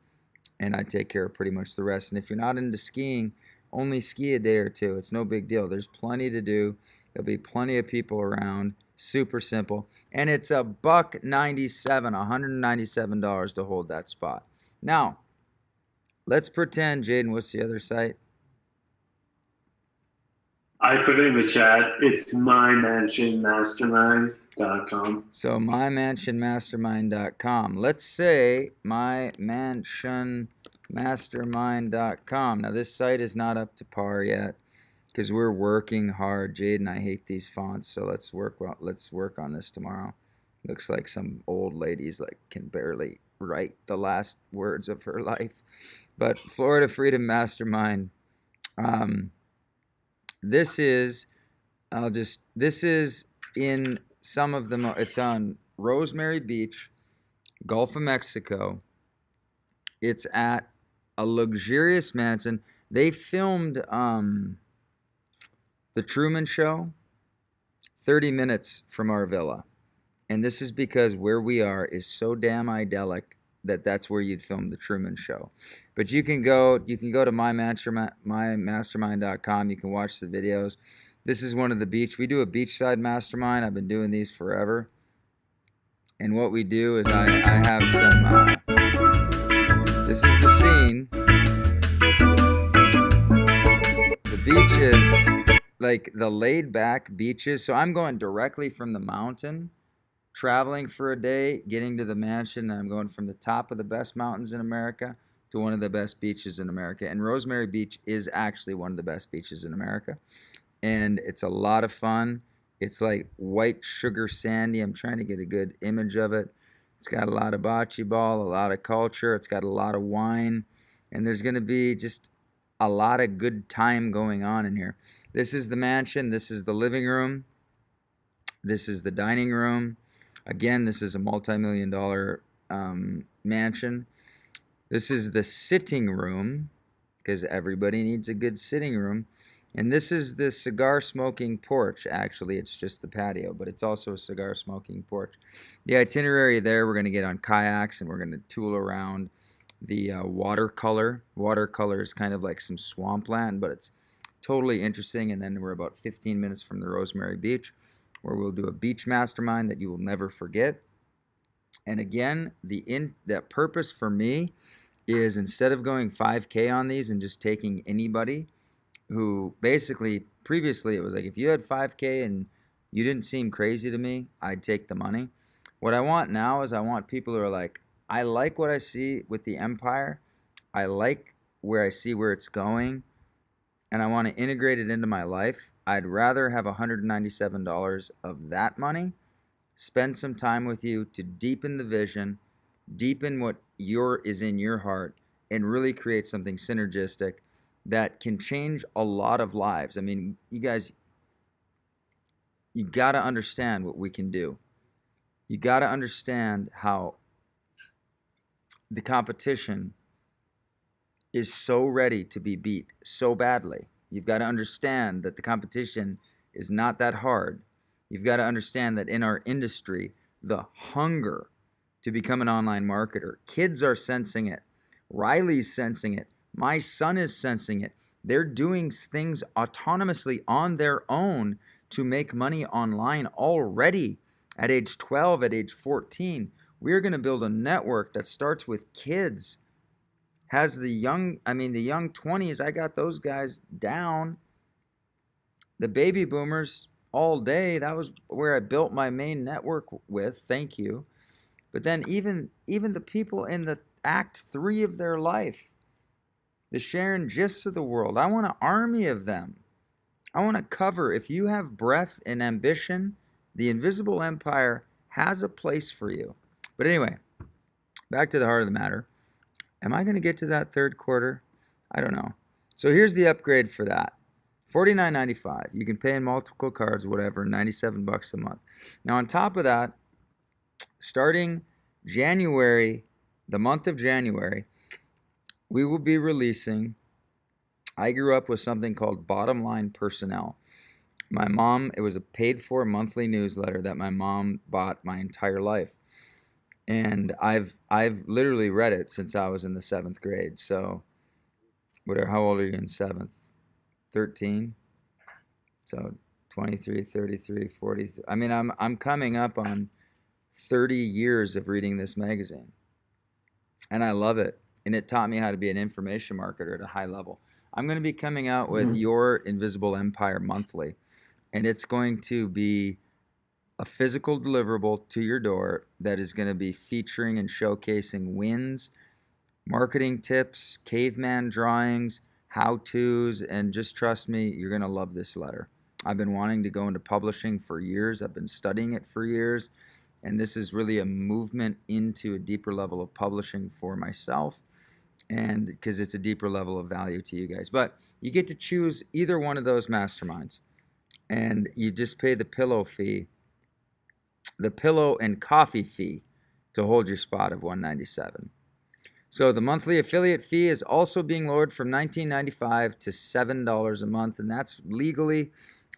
and I take care of pretty much the rest. And if you're not into skiing, only ski a day or two. It's no big deal. There's plenty to do. There'll be plenty of people around. Super simple. And it's $197, $197 to hold that spot. Now, let's pretend, Jaden, what's the other site? I put it in the chat. It's mymansionmastermind.com. So mymansionmastermind.com. Let's say mymansionmastermind.com. Now this site is not up to par yet because we're working hard. Jaden, I hate these fonts, so let's work on this tomorrow. Looks like some old lady's like can barely write the last words of her life. But Florida Freedom Mastermind. This is in some of the, it's on Rosemary Beach, Gulf of Mexico. It's at a luxurious mansion. They filmed The Truman Show 30 minutes from our villa. And this is because where we are is so damn idyllic that that's where you'd film The Truman Show. But you can go to mymastermind.com. You can watch the videos. This is one of the beach. We do a beachside mastermind. I've been doing these forever. And what we do is I have some, this is the scene. The beaches, like the laid back beaches. So I'm going directly from the mountain, traveling for a day, getting to the mansion, and I'm going from the top of the best mountains in America to one of the best beaches in America. And Rosemary Beach is actually one of the best beaches in America. And it's a lot of fun. It's like white sugar sandy. I'm trying to get a good image of it. It's got a lot of bocce ball, a lot of culture. It's got a lot of wine. And there's going to be just a lot of good time going on in here. This is the mansion. This is the living room. This is the dining room. Again, this is a multi-million-dollar mansion. This is the sitting room, because everybody needs a good sitting room. And this is the cigar smoking porch. Actually, it's just the patio, but it's also a cigar smoking porch. The itinerary there, we're going to get on kayaks and we're going to tool around the watercolor. Watercolor is kind of like some swampland, but it's totally interesting. And then we're about 15 minutes from the Rosemary Beach, where we'll do a beach mastermind that you will never forget. And again, the purpose for me is, instead of going 5K on these and just taking anybody who basically, previously it was like, if you had 5K and you didn't seem crazy to me, I'd take the money. What I want now is I want people who are like, I like what I see with the Empire. I like where I see where it's going, and I want to integrate it into my life. I'd rather have $197 of that money, spend some time with you to deepen the vision, deepen what is in your heart, and really create something synergistic that can change a lot of lives. I mean, you guys, you got to understand what we can do. You got to understand how the competition is so ready to be beat so badly. You've got to understand that the competition is not that hard. You've got to understand that in our industry, the hunger to become an online marketer, kids are sensing it. Riley's sensing it. My son is sensing it. They're doing things autonomously on their own to make money online already at age 12, at age 14. We're going to build a network that starts with kids. Has the young 20s, I got those guys down. The baby boomers all day, that was where I built my main network with, thank you. But then even the people in the act 3 of their life, the Sharon Gists of the world, I want an army of them. I want to cover, if you have breath and ambition, the Invisible Empire has a place for you. But anyway, back to the heart of the matter. Am I going to get to that third quarter? I don't know. So here's the upgrade for that. $49.95. You can pay in multiple cards, whatever, $97 a month. Now on top of that, starting January, the month of January, we will be releasing, I grew up with something called Bottom Line Personnel. My mom, it was a paid for monthly newsletter that my mom bought my entire life. And I've literally read it since I was in the 7th grade. So whatever, how old are you in 7th? 13? So 23, 33, 40. I mean, I'm coming up on 30 years of reading this magazine. And I love it. And it taught me how to be an information marketer at a high level. I'm going to be coming out with Your Invisible Empire monthly. And it's going to be a physical deliverable to your door that is going to be featuring and showcasing wins, marketing tips, caveman drawings, how-tos, and just trust me, you're going to love this letter. I've been wanting to go into publishing for years. I've been studying it for years, and this is really a movement into a deeper level of publishing for myself, and because it's a deeper level of value to you guys. But you get to choose either one of those masterminds, and you just pay the pillow fee, the pillow and coffee fee to hold your spot of $197. So the monthly affiliate fee is also being lowered from $19.95 to $7 a month, and that's legally.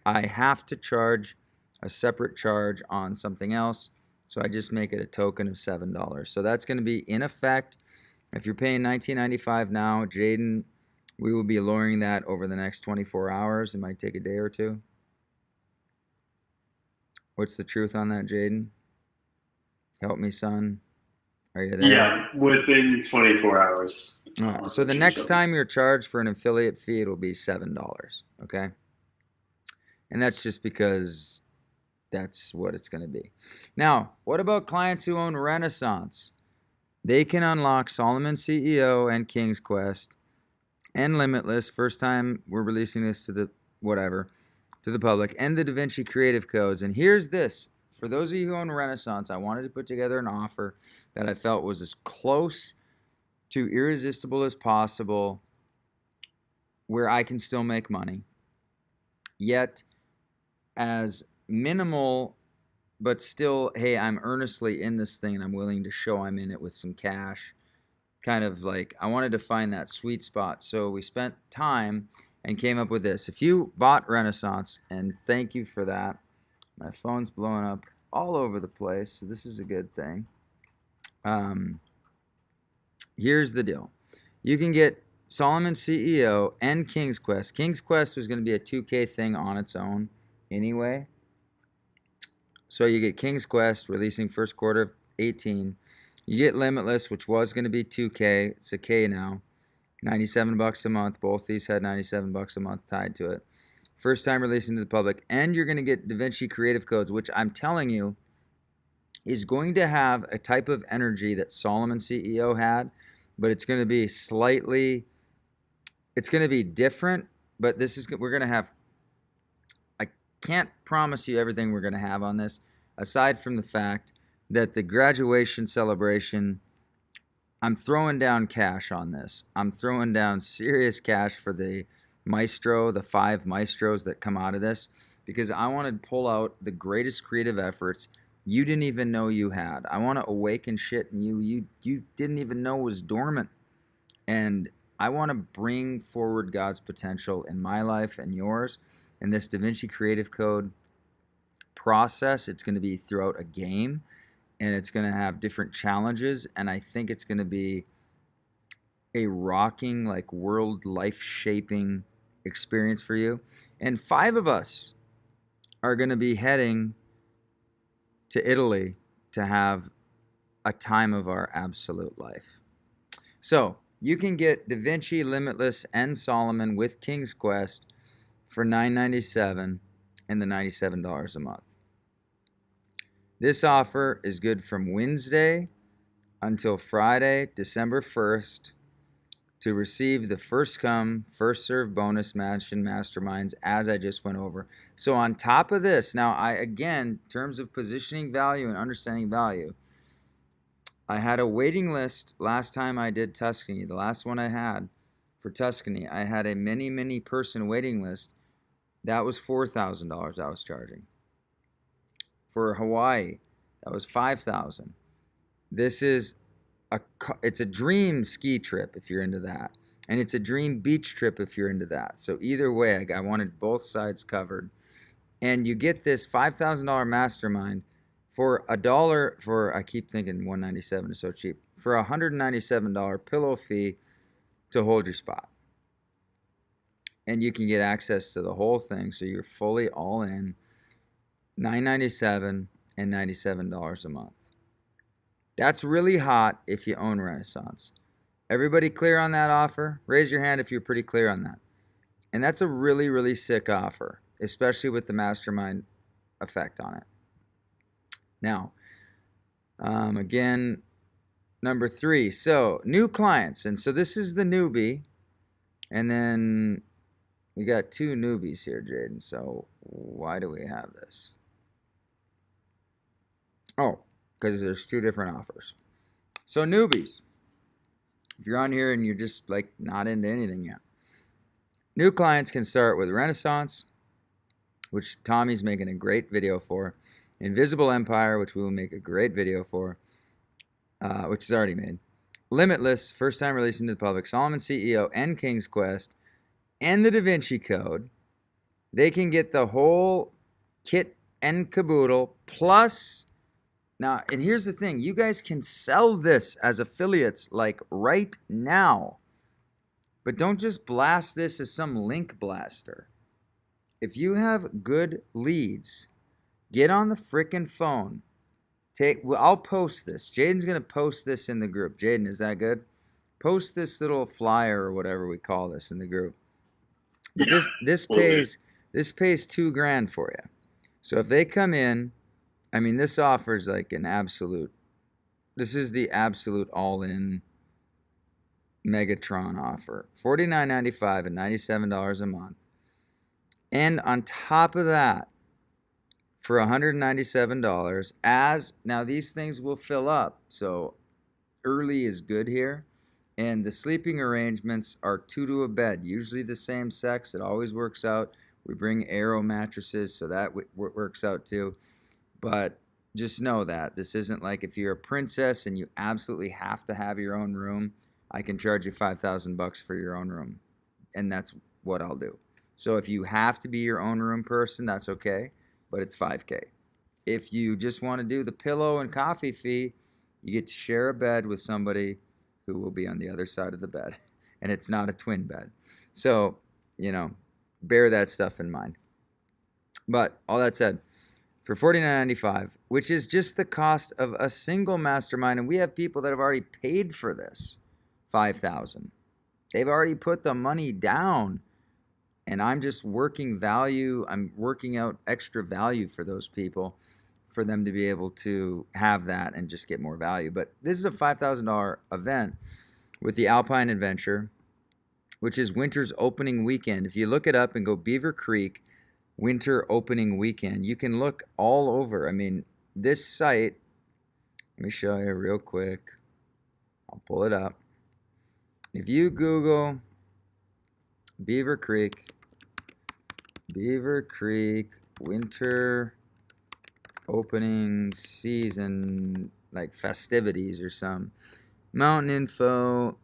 I have to charge a separate charge on something else, so I just make it a token of $7. So that's going to be in effect. If you're paying $19.95 now, Jaden, we will be lowering that over the next 24 hours. It might take a day or two. What's the truth on that, Jaden? Help me, son. Are you there? Yeah, within 24 hours. All right. So the next time you're charged for an affiliate fee, it'll be $7, okay? And that's just because that's what it's going to be. Now, what about clients who own Renaissance? They can unlock Solomon CEO and King's Quest and Limitless. First time we're releasing this to the public, and the DaVinci Creative Codes. And here's this. For those of you who own Renaissance, I wanted to put together an offer that I felt was as close to irresistible as possible, where I can still make money, yet as minimal, but still, hey, I'm earnestly in this thing and I'm willing to show I'm in it with some cash. Kind of like, I wanted to find that sweet spot. So we spent time and came up with this. If you bought Renaissance, and thank you for that, my phone's blowing up all over the place, so this is a good thing. Here's the deal. You can get Solomon CEO and King's Quest. King's Quest was going to be a 2K thing on its own anyway. So you get King's Quest releasing first quarter of 18. You get Limitless, which was going to be 2K. It's a K now. $97 a month. Both these had $97 a month tied to it. First time releasing to the public. And you're going to get DaVinci Creative Codes, which I'm telling you, is going to have a type of energy that Solomon CEO had, but it's going to be it's going to be different, but we're going to have, I can't promise you everything we're going to have on this, aside from the fact that the graduation celebration, I'm throwing down cash on this. I'm throwing down serious cash for the 5 maestros that come out of this, because I want to pull out the greatest creative efforts you didn't even know you had. I want to awaken shit in you didn't even know was dormant. And I want to bring forward God's potential in my life and yours. And this Da Vinci Creative Code process, it's going to be throughout a game, and it's going to have different challenges. And I think it's going to be a rocking, like, world life-shaping experience for you. And 5 of us are going to be heading to Italy to have a time of our absolute life. So you can get Da Vinci, Limitless, and Solomon with King's Quest for $9.97 and the $97 a month. This offer is good from Wednesday until Friday, December 1st, to receive the first come, first serve bonus match and masterminds, as I just went over. So on top of this, now again, in terms of positioning value and understanding value, I had a waiting list last time I did Tuscany. The last one I had for Tuscany, I had a many person waiting list. That was $4,000 I was charging. For Hawaii, that was $5,000. This is it's a dream ski trip if you're into that, and it's a dream beach trip if you're into that. So either way, I wanted both sides covered. And you get this $5,000 mastermind for $1 for, I keep thinking $197 is so cheap, for a $197 pillow fee to hold your spot. And you can get access to the whole thing, so you're fully all in, $997 and $97 a month. That's really hot if you own Renaissance. Everybody clear on that offer? Raise your hand if you're pretty clear on that. And that's a really sick offer, especially with the mastermind effect on it. Now, again, number 3. So, new clients. And so this is the newbie. And then we got 2 newbies here, Jaden. So why do we have this? Oh, because there's 2 different offers. So newbies, if you're on here and you're just like not into anything yet, new clients can start with Renaissance, which Tommy's making a great video for, Invisible Empire, which we will make a great video for, which is already made, Limitless, first time releasing to the public, Solomon CEO, and King's Quest, and the Da Vinci Code. They can get the whole kit and caboodle, plus, now, and here's the thing, you guys can sell this as affiliates, like, right now. But don't just blast this as some link blaster. If you have good leads, get on the frickin' phone. I'll post this. Jaden's going to post this in the group. Jaden, is that good? Post this little flyer or whatever we call this in the group. Yeah, This pays $2,000 for you. So if they come in, I mean, this offers like an absolute, this is the absolute all-in Megatron offer. $49.95 and $97 a month. And on top of that, for $197, now these things will fill up. So early is good here. And the sleeping arrangements are 2 to a bed, usually the same sex. It always works out. We bring Aero mattresses, so that works out too. But just know that this isn't like if you're a princess and you absolutely have to have your own room, I can charge you $5,000 for your own room. And that's what I'll do. So if you have to be your own room person, that's okay, but it's $5,000. If you just want to do the pillow and coffee fee, you get to share a bed with somebody who will be on the other side of the bed. And it's not a twin bed. So, bear that stuff in mind. But all that said, for $49.95, which is just the cost of a single mastermind, and we have people that have already paid for this, $5,000. They've already put the money down, and I'm just working value. I'm working out extra value for those people for them to be able to have that and just get more value. But this is a $5,000 event with the Alpine Adventure, which is winter's opening weekend. If you look it up and go Beaver Creek winter opening weekend, you can look all over. I mean, this site, let me show you real quick. I'll pull it up. If you Google Beaver Creek winter opening season, like festivities or some, mountain info,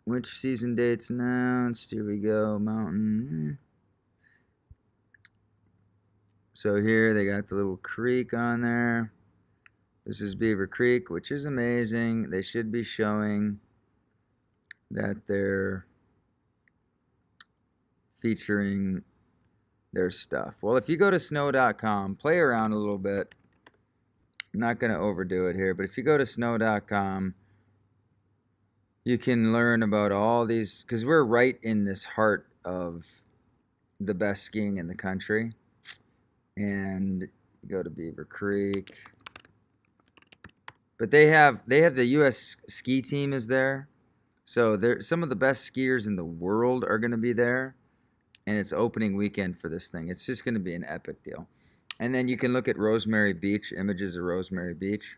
winter season dates announced. Here we go, mountain. So here they got the little creek on there. This is Beaver Creek, which is amazing. They should be showing that they're featuring their stuff. Well, if you go to snow.com, play around a little bit. I'm not going to overdo it here, but if you go to snow.com, you can learn about all these, because we're right in this heart of the best skiing in the country. And you go to Beaver Creek. But they have the U.S. ski team is there. So some of the best skiers in the world are going to be there. And it's opening weekend for this thing. It's just going to be an epic deal. And then you can look at Rosemary Beach, images of Rosemary Beach.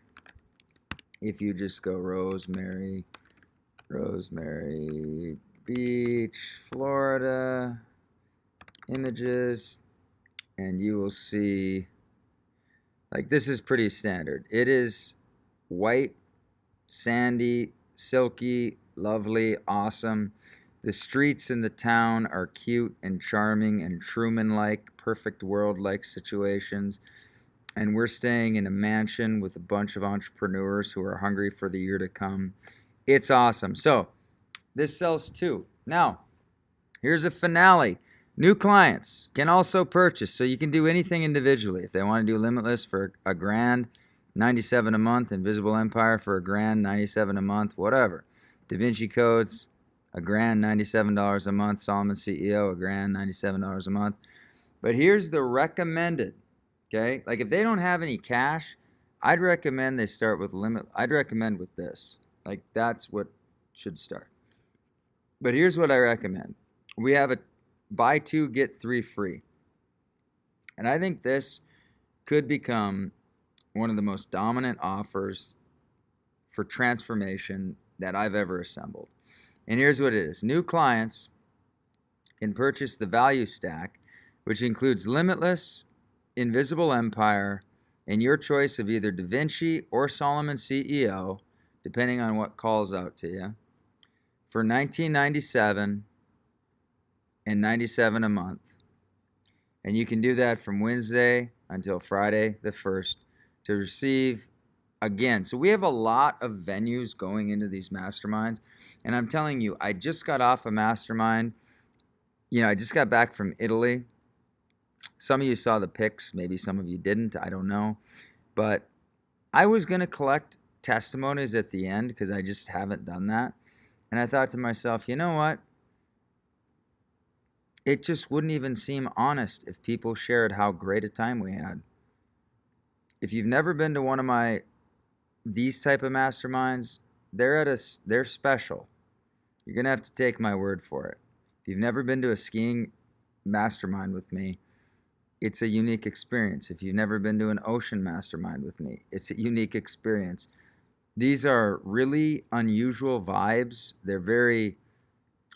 If you just go Rosemary Beach, Florida, images, and you will see, like, this is pretty standard. It is white, sandy, silky, lovely, awesome. The streets in the town are cute and charming and Truman-like, perfect world-like situations. And we're staying in a mansion with a bunch of entrepreneurs who are hungry for the year to come. It's awesome. So this sells too. Now, here's a finale. New clients can also purchase. So you can do anything individually. If they want to do Limitless for $1,000, $97 a month, Invisible Empire for $1,000, $97 a month, whatever. Da Vinci Codes, $1,000, $97 a month. Solomon CEO, $1,000, $97 a month. But here's the recommended. Okay, like if they don't have any cash, I'd recommend they start with I'd recommend with this. Like that's what should start. But here's what I recommend. We have a buy 2 get 3 free. And I think this could become one of the most dominant offers for transformation that I've ever assembled. And here's what it is. New clients can purchase the value stack, which includes Limitless, Invisible Empire, and your choice of either Da Vinci or Solomon CEO, depending on what calls out to you, for $19.97 and $97 a month. And you can do that from Wednesday until Friday the 1st to receive, again, so we have a lot of venues going into these masterminds. And I'm telling you, I just got off a mastermind. You know, I just got back from Italy. Some of you saw the pics, maybe some of you didn't, I don't know. But I was going to collect testimonies at the end because I just haven't done that. And I thought to myself, you know what? It just wouldn't even seem honest if people shared how great a time we had. If you've never been to one of these type of masterminds, they're special. You're going to have to take my word for it. If you've never been to a skiing mastermind with me, it's a unique experience. If you've never been to an ocean mastermind with me, it's a unique experience. These are really unusual vibes. They're very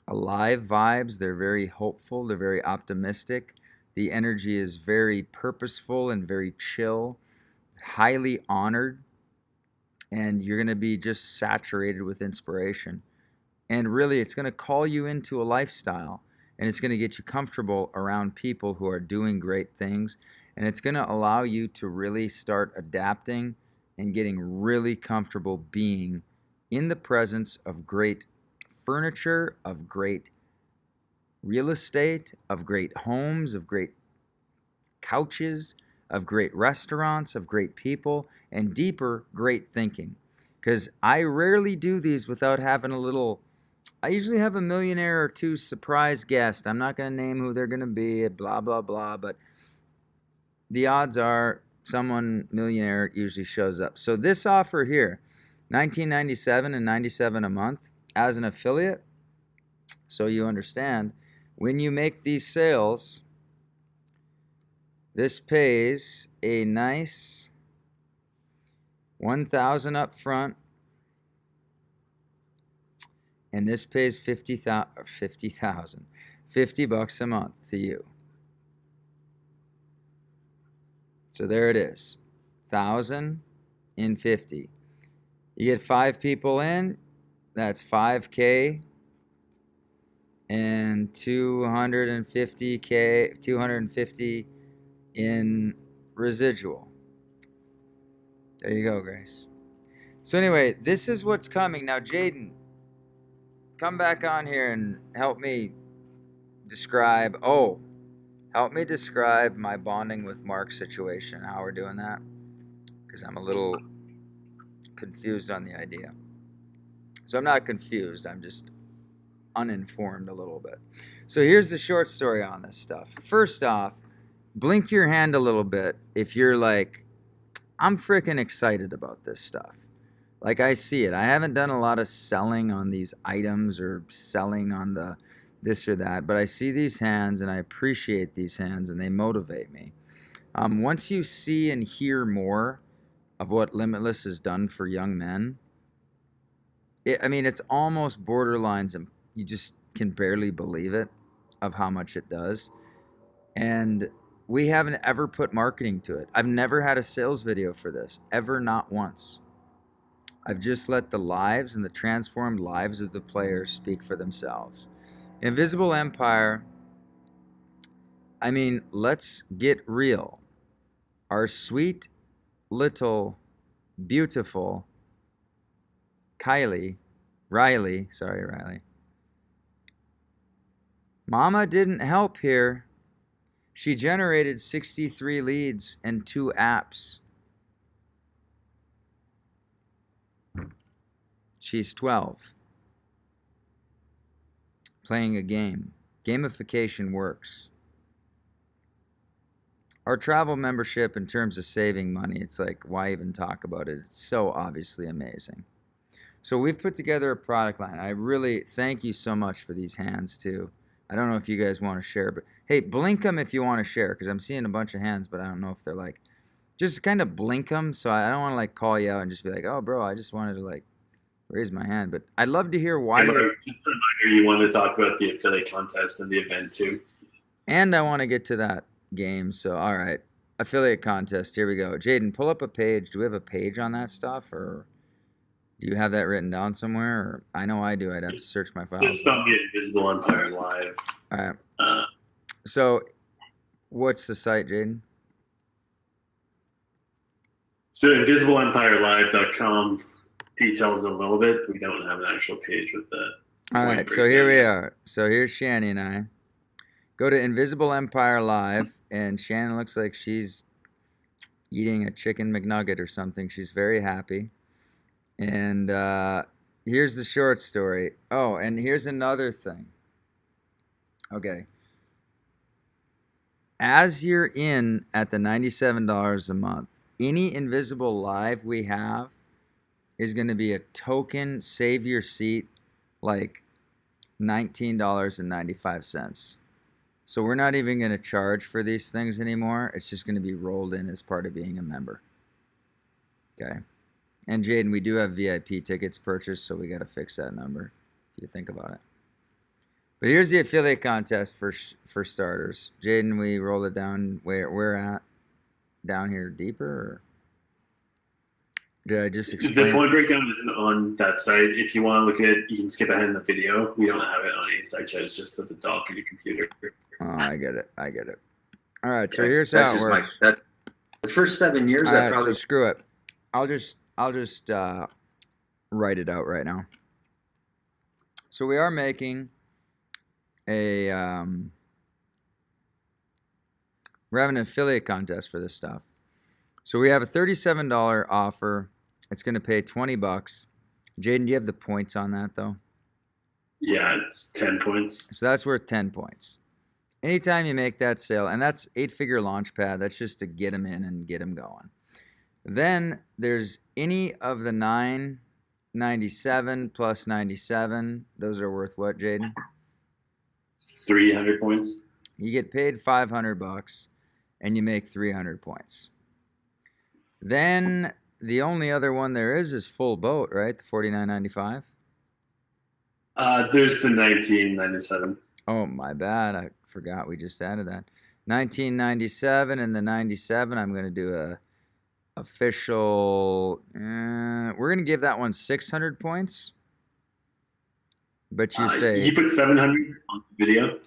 alive vibes. They're very hopeful. They're very optimistic. The energy is very purposeful and very chill, highly honored, and you're going to be just saturated with inspiration. And really, it's going to call you into a lifestyle. And it's going to get you comfortable around people who are doing great things. And it's going to allow you to really start adapting and getting really comfortable being in the presence of great furniture, of great real estate, of great homes, of great couches, of great restaurants, of great people, and deeper great thinking. Because I rarely do these without having a little... I usually have a millionaire or two surprise guest. I'm not going to name who they're going to be, blah, blah, blah. But the odds are someone millionaire usually shows up. So this offer here, $19.97 and $97 a month as an affiliate. So you understand, when you make these sales, this pays a nice $1,000 up front, and this pays $50 a month to you. So there it is, 1,000 and 50. You get 5 people in, that's 5K and 250 in residual. There you go, Grace. So anyway, this is what's coming. Now, Jaden, come back on here and help me describe, help me describe my bonding with Mark situation, how we're doing that, because I'm a little confused on the idea. So I'm not confused, I'm just uninformed a little bit. So here's the short story on this stuff. First off, blink your hand a little bit if you're like, I'm freaking excited about this stuff. Like, I see it. I haven't done a lot of selling on these items or selling on the this or that, but I see these hands and I appreciate these hands and they motivate me. Once you see and hear more of what Limitless has done for young men, it's almost borderlines, and you just can barely believe it of how much it does. And we haven't ever put marketing to it. I've never had a sales video for this, ever, not once. I've just let the lives and the transformed lives of the players speak for themselves. Invisible Empire, let's get real. Our sweet, little, beautiful Riley. Mama didn't help here. She generated 63 leads and 2 apps. She's 12. Playing a game. Gamification works. Our travel membership, in terms of saving money, it's like, why even talk about it? It's so obviously amazing. So we've put together a product line. I really thank you so much for these hands too. I don't know if you guys want to share, but hey, blink them if you want to share, because I'm seeing a bunch of hands, but I don't know if they're like, just kind of blink them. So I don't want to like call you out and just be like, oh bro, I just wanted to like raise my hand. But I'd love to hear why. Just a reminder, you want to talk about the affiliate contest and the event too. And I want to get to that game. So all right, affiliate contest. Here we go. Jaden, pull up a page. Do we have a page on that stuff, or do you have that written down somewhere? Or I know I do. I'd have to search my files. Just on the Invisible Empire Live. All right. So what's the site, Jaden? So invisibleempirelive.com details a little bit. We don't have an actual page with the. All right. So here we are. So here's Shanny and I. Go to Invisible Empire Live, and Shannon looks like she's eating a chicken McNugget or something. She's very happy. And here's the short story. Oh, and here's another thing. Okay. As you're in at the $97 a month, any Invisible Live we have is going to be a token, save your seat, like $19.95. So we're not even going to charge for these things anymore. It's just going to be rolled in as part of being a member. Okay. And Jaden, we do have VIP tickets purchased, so we got to fix that number if you think about it. But here's the affiliate contest for starters. Jaden, we roll it down where we're at. Down here deeper, or did I just explain? The point breakdown isn't on that site. If you want to look at it, you can skip ahead in the video. We don't have it on any site yet. It's just at the dock of your computer. Oh, I get it. All right, so here's how it works. That's the first 7 years. All right, so screw it. I'll just write it out right now. So we are making a we're having an affiliate contest for this stuff. So we have a $37 offer. It's going to pay $20. Jaden, do you have the points on that though? Yeah, it's 10 points. So that's worth 10 points. Anytime you make that sale, and that's 8-figure launch pad, that's just to get them in and get them going. Then there's any of the 997 plus 97. Those are worth what, Jaden? 300 points. You get paid $500 and you make 300 points. Then the only other one there is full boat, right? The $49.95. There's the 1997. Oh, my bad. I forgot we just added that. 1997 and the 97. I'm going to do a official. We're going to give that one 600 points. But you say you put 700 on the video,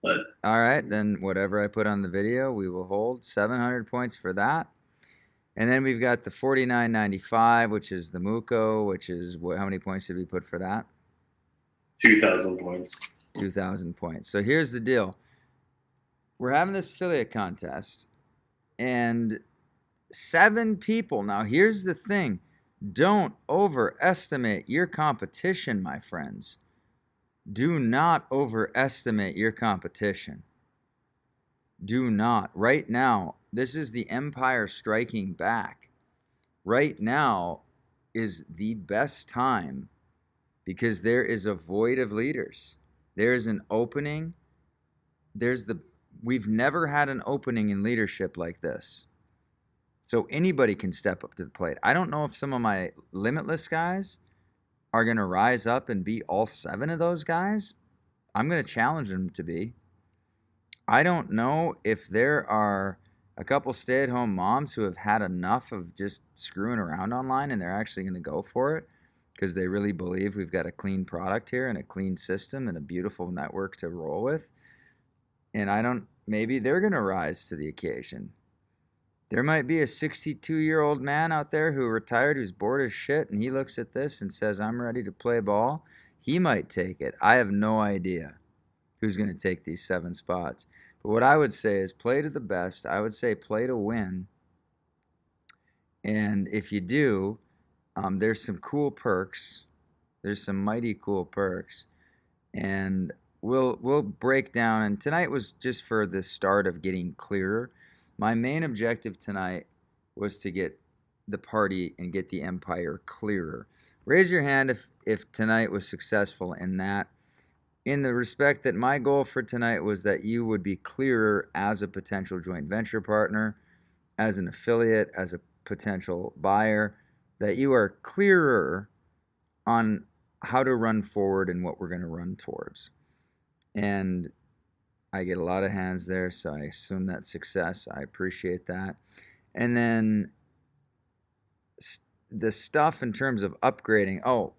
but all right, then whatever I put on the video, we will hold 700 points for that. And then we've got the $49.95, which is the Muko, which is how many points did we put for that? 2,000 points. 2,000 points. So here's the deal. We're having this affiliate contest, and 7 people. Now, here's the thing. Don't overestimate your competition, my friends. Do not overestimate your competition. Do not. Right now, this is the Empire striking back. Right now is the best time because there is a void of leaders. There is an opening. We've never had an opening in leadership like this. So anybody can step up to the plate. I don't know if some of my Limitless guys are going to rise up and be all 7 of those guys. I'm going to challenge them to be. I don't know if there are a couple stay-at-home moms who have had enough of just screwing around online and they're actually going to go for it because they really believe we've got a clean product here and a clean system and a beautiful network to roll with. And maybe they're going to rise to the occasion. There might be a 62-year-old man out there who retired, who's bored as shit, and he looks at this and says, I'm ready to play ball. He might take it. I have no idea who's going to take these 7 spots. But what I would say is play to the best. I would say play to win. And if you do, there's some cool perks. There's some mighty cool perks. And we'll break down. And tonight was just for the start of getting clearer. My main objective tonight was to get the party and get the Empire clearer. Raise your hand if tonight was successful in that. In the respect that my goal for tonight was that you would be clearer as a potential joint venture partner, as an affiliate, as a potential buyer, that you are clearer on how to run forward and what we're going to run towards. And I get a lot of hands there, so I assume that's success. I appreciate that. And then the stuff in terms of upgrading. Oh,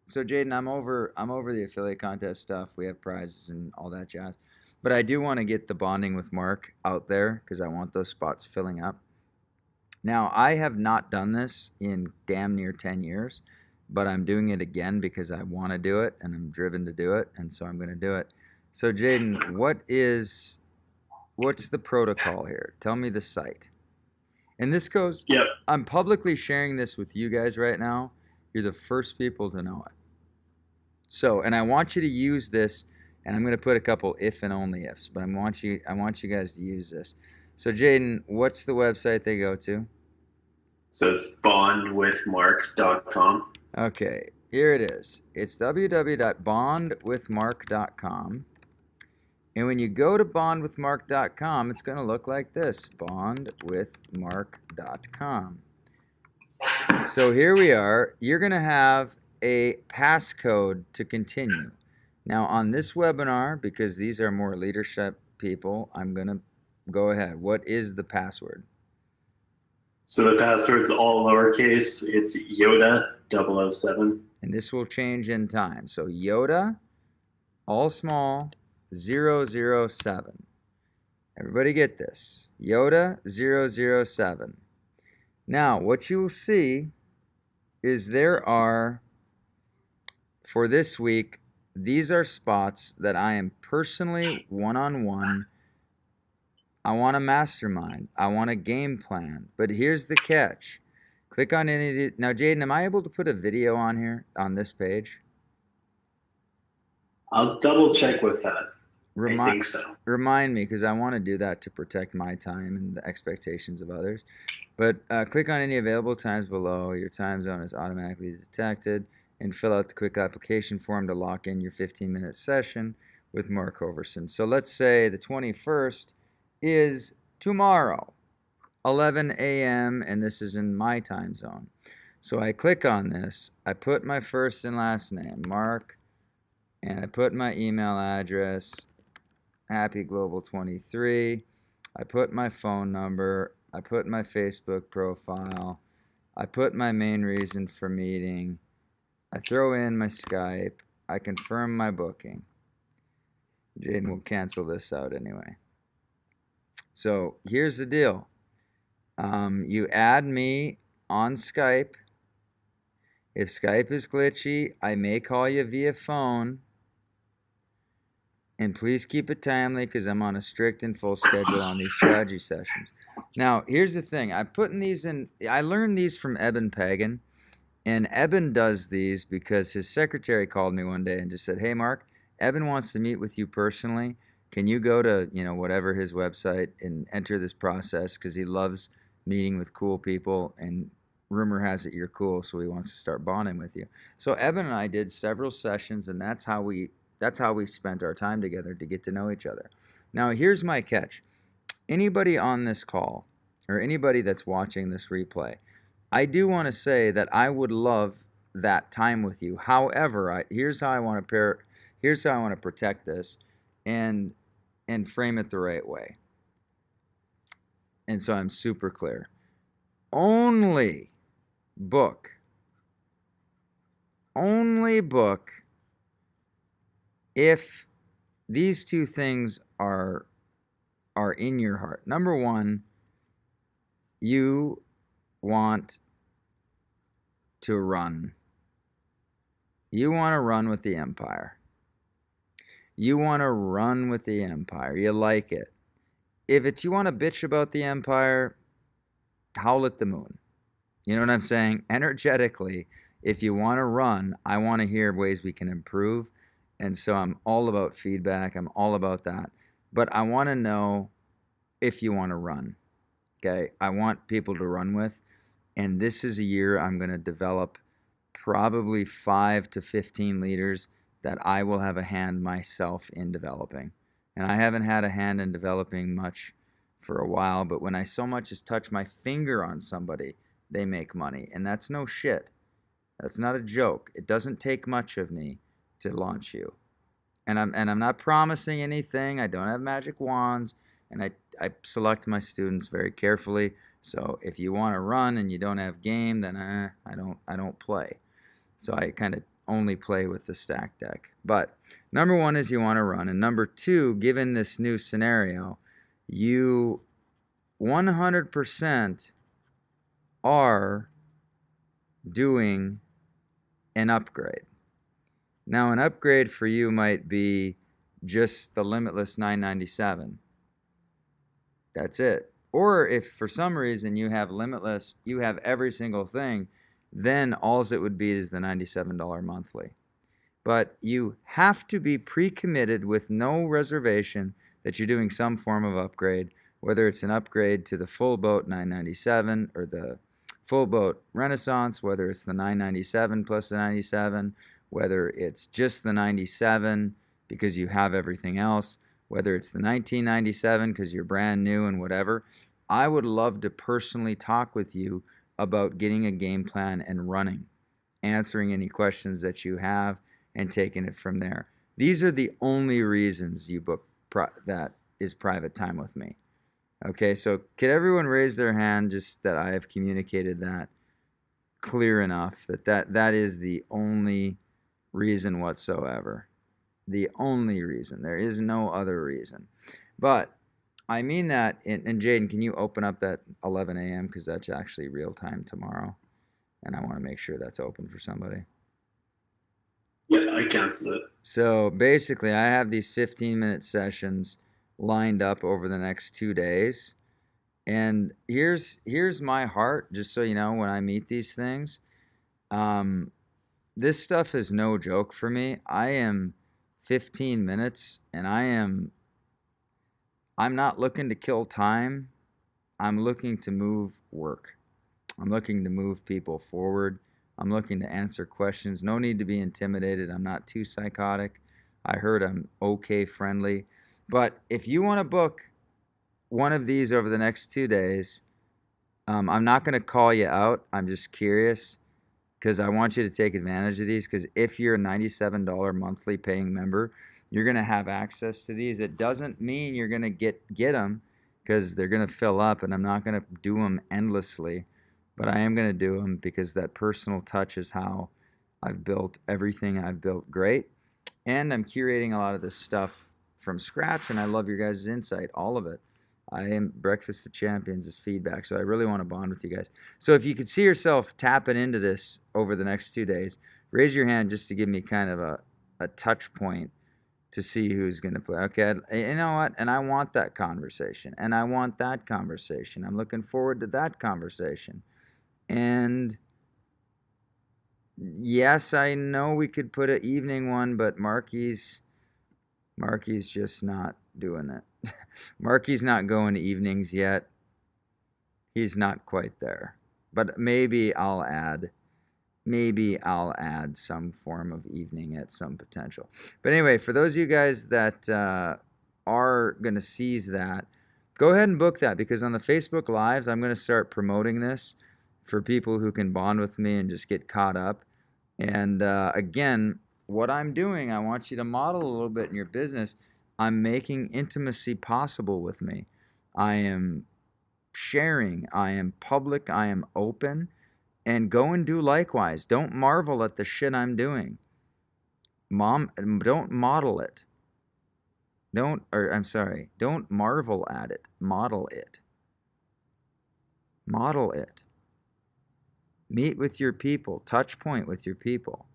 so Jaden, I'm over the affiliate contest stuff. We have prizes and all that jazz. But I do want to get the bonding with Mark out there because I want those spots filling up. Now, I have not done this in damn near 10 years, but I'm doing it again because I want to do it and I'm driven to do it, and so I'm going to do it. So Jaden, what's the protocol here? Tell me the site. And this goes, Yep. I'm publicly sharing this with you guys right now. You're the first people to know it. So, and I want you to use this, and I'm going to put a couple if and only ifs, but I want you guys to use this. So Jaden, what's the website they go to? So it's bondwithmark.com. Okay, here it is. It's www.bondwithmark.com. And when you go to bondwithmark.com, it's going to look like this, bondwithmark.com. So here we are. You're going to have a passcode to continue. Now on this webinar, because these are more leadership people, I'm going to go ahead. What is the password? So the password's all lowercase. It's Yoda 007. And this will change in time. So Yoda, all small, 007. Everybody get this. Yoda 007. Now, what you will see is there are, for this week, these are spots that I am personally one-on-one. I want a mastermind. I want a game plan. But here's the catch. Click on any of these. Now, Jaden, am I able to put a video on here, on this page? I'll double check with that. I think so. Remind me, because I want to do that to protect my time and the expectations of others. But click on any available times below. Your time zone is automatically detected, and fill out the quick application form to lock in your 15-minute session with Mark Hoverson. So let's say the 21st is tomorrow, 11 a.m., and this is in my time zone. So I click on this. I put my first and last name, Mark, and I put my email address, happyglobal23. I put my phone number. I put my Facebook profile. I put my main reason for meeting. I throw in my Skype. I confirm my booking. Jaden will cancel this out anyway. So here's the deal. You add me on Skype. If Skype is glitchy, I may call you via phone. And please keep it timely because I'm on a strict and full schedule on these strategy sessions. Now, here's the thing. I'm putting these in. I learned these from Eben Pagan. And Eben does these because his secretary called me one day and just said, "Hey, Mark, Eben wants to meet with you personally. Can you go to, whatever his website and enter this process because he loves meeting with cool people and rumor has it you're cool, so he wants to start bonding with you." So Eben and I did several sessions, and that's how we spent our time together to get to know each other. Now, here's my catch. Anybody on this call or anybody that's watching this replay, I do want to say that I would love that time with you. However, here's how I want to protect this and frame it the right way. And so I'm super clear. Only book if these two things are in your heart. Number one, you want to run. You want to run with the empire. You want to run with the empire. You like it. If it's you want to bitch about the empire, howl at the moon. You know what I'm saying? Energetically, if you want to run, I want to hear ways we can improve. And so I'm all about feedback. I'm all about that. But I want to know if you want to run. Okay? I want people to run with. And this is a year I'm going to develop probably 5 to 15 leaders that I will have a hand myself in developing. And I haven't had a hand in developing much for a while, but when I so much as touch my finger on somebody, they make money. And that's no shit. That's not a joke. It doesn't take much of me to launch you. And I'm not promising anything. I don't have magic wands, and I select my students very carefully. So if you want to run and you don't have game, then I don't play. So I kind of only play with the stack deck. But number one is you want to run, and number two, given this new scenario, you 100% are doing an upgrade. Now, an upgrade for you might be just the Limitless 997. That's it. Or if for some reason you have Limitless, you have every single thing, then all it would be is the $97 monthly. But you have to be pre-committed with no reservation that you're doing some form of upgrade, whether it's an upgrade to the full boat 997 or the full boat Renaissance, whether it's the 997 plus the 97, whether it's just the 97 because you have everything else, whether it's the 1997 because you're brand new and whatever. I would love to personally talk with you about getting a game plan and running, answering any questions that you have, and taking it from there. These are the only reasons you book that is private time with me. Okay, so could everyone raise their hand just that I have communicated that clear enough that is the only reason whatsoever. The only reason. There is no other reason. But I mean that, and Jaden, can you open up that 11 a.m. because that's actually real time tomorrow, and I want to make sure that's open for somebody. Yeah, I canceled it. So basically, I have these 15-minute sessions lined up over the next 2 days, and here's my heart, just so you know, when I meet these things. This stuff is no joke for me. I am 15 minutes, and I'm not looking to kill time. I'm looking to move work. I'm looking to move people forward. I'm looking to answer questions. No need to be intimidated. I'm not too psychotic. I heard I'm okay friendly. But if you want to book one of these over the next 2 days, I'm not going to call you out. I'm just curious because I want you to take advantage of these, because if you're a $97 monthly paying member, you're going to have access to these. It doesn't mean you're going to get them, because they're going to fill up, and I'm not going to do them endlessly, but I am going to do them because that personal touch is how I've built everything I've built great. And I'm curating a lot of this stuff from scratch, and I love your guys' insight, all of it. I am Breakfast of Champions is feedback, so I really want to bond with you guys. So if you could see yourself tapping into this over the next 2 days, raise your hand just to give me kind of a touch point to see who's going to play. Okay, you know what? And I want that conversation, and I want that conversation. I'm looking forward to that conversation. And yes, I know we could put an evening one, but Marky's just not doing it. Marky's not going to evenings yet. He's not quite there. But maybe I'll add some form of evening at some potential. But anyway, for those of you guys that are going to seize that, go ahead and book that, because on the Facebook Lives, I'm going to start promoting this for people who can bond with me and just get caught up. And again, what I'm doing, I want you to model a little bit in your business. I'm making intimacy possible with me. I am sharing. I am public. I am open. And go and do likewise. Don't marvel at the shit I'm doing. Don't model it. Don't marvel at it. Model it. Model it. Meet with your people. Touch point with your people.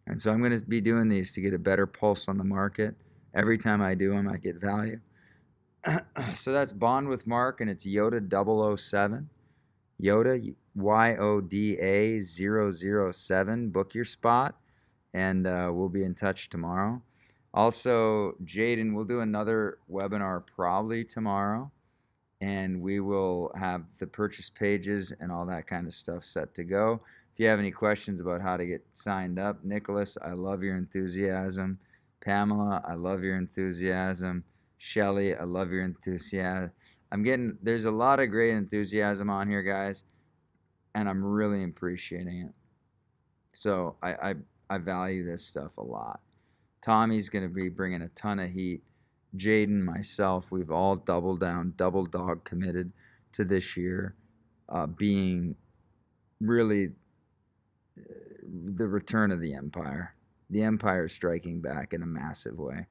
And so I'm going to be doing these to get a better pulse on the market. Every time I do them, I get value. So that's Bond with Mark, and it's Yoda 007. Yoda, YODA 007. Book your spot, and we'll be in touch tomorrow. Also, Jaden, we'll do another webinar probably tomorrow, and we will have the purchase pages and all that kind of stuff set to go. If you have any questions about how to get signed up, Nicholas, I love your enthusiasm. Pamela, I love your enthusiasm. Shelly, I love your enthusiasm. There's a lot of great enthusiasm on here, guys, and I'm really appreciating it. So I value this stuff a lot. Tommy's going to be bringing a ton of heat. Jaden, myself, we've all double dog committed to this year being really the return of the Empire. The Empire is striking back in a massive way.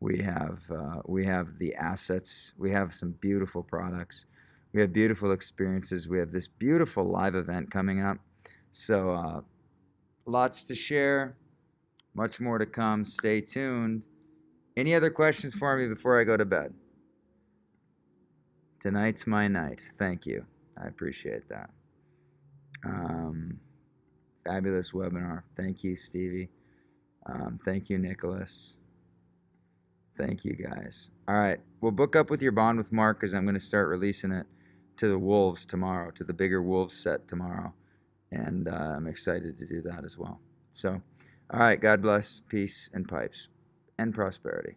We have the assets. We have some beautiful products. We have beautiful experiences. We have this beautiful live event coming up. So lots to share. Much more to come. Stay tuned. Any other questions for me before I go to bed? Tonight's my night. Thank you. I appreciate that. Fabulous webinar. Thank you, Stevie. Thank you, Nicholas. Thank you, guys. All right. Well, book up with your Bond with Mark, because I'm going to start releasing it to the Wolves tomorrow, to the bigger Wolves set tomorrow. And I'm excited to do that as well. So, all right. God bless. Peace and pipes and prosperity.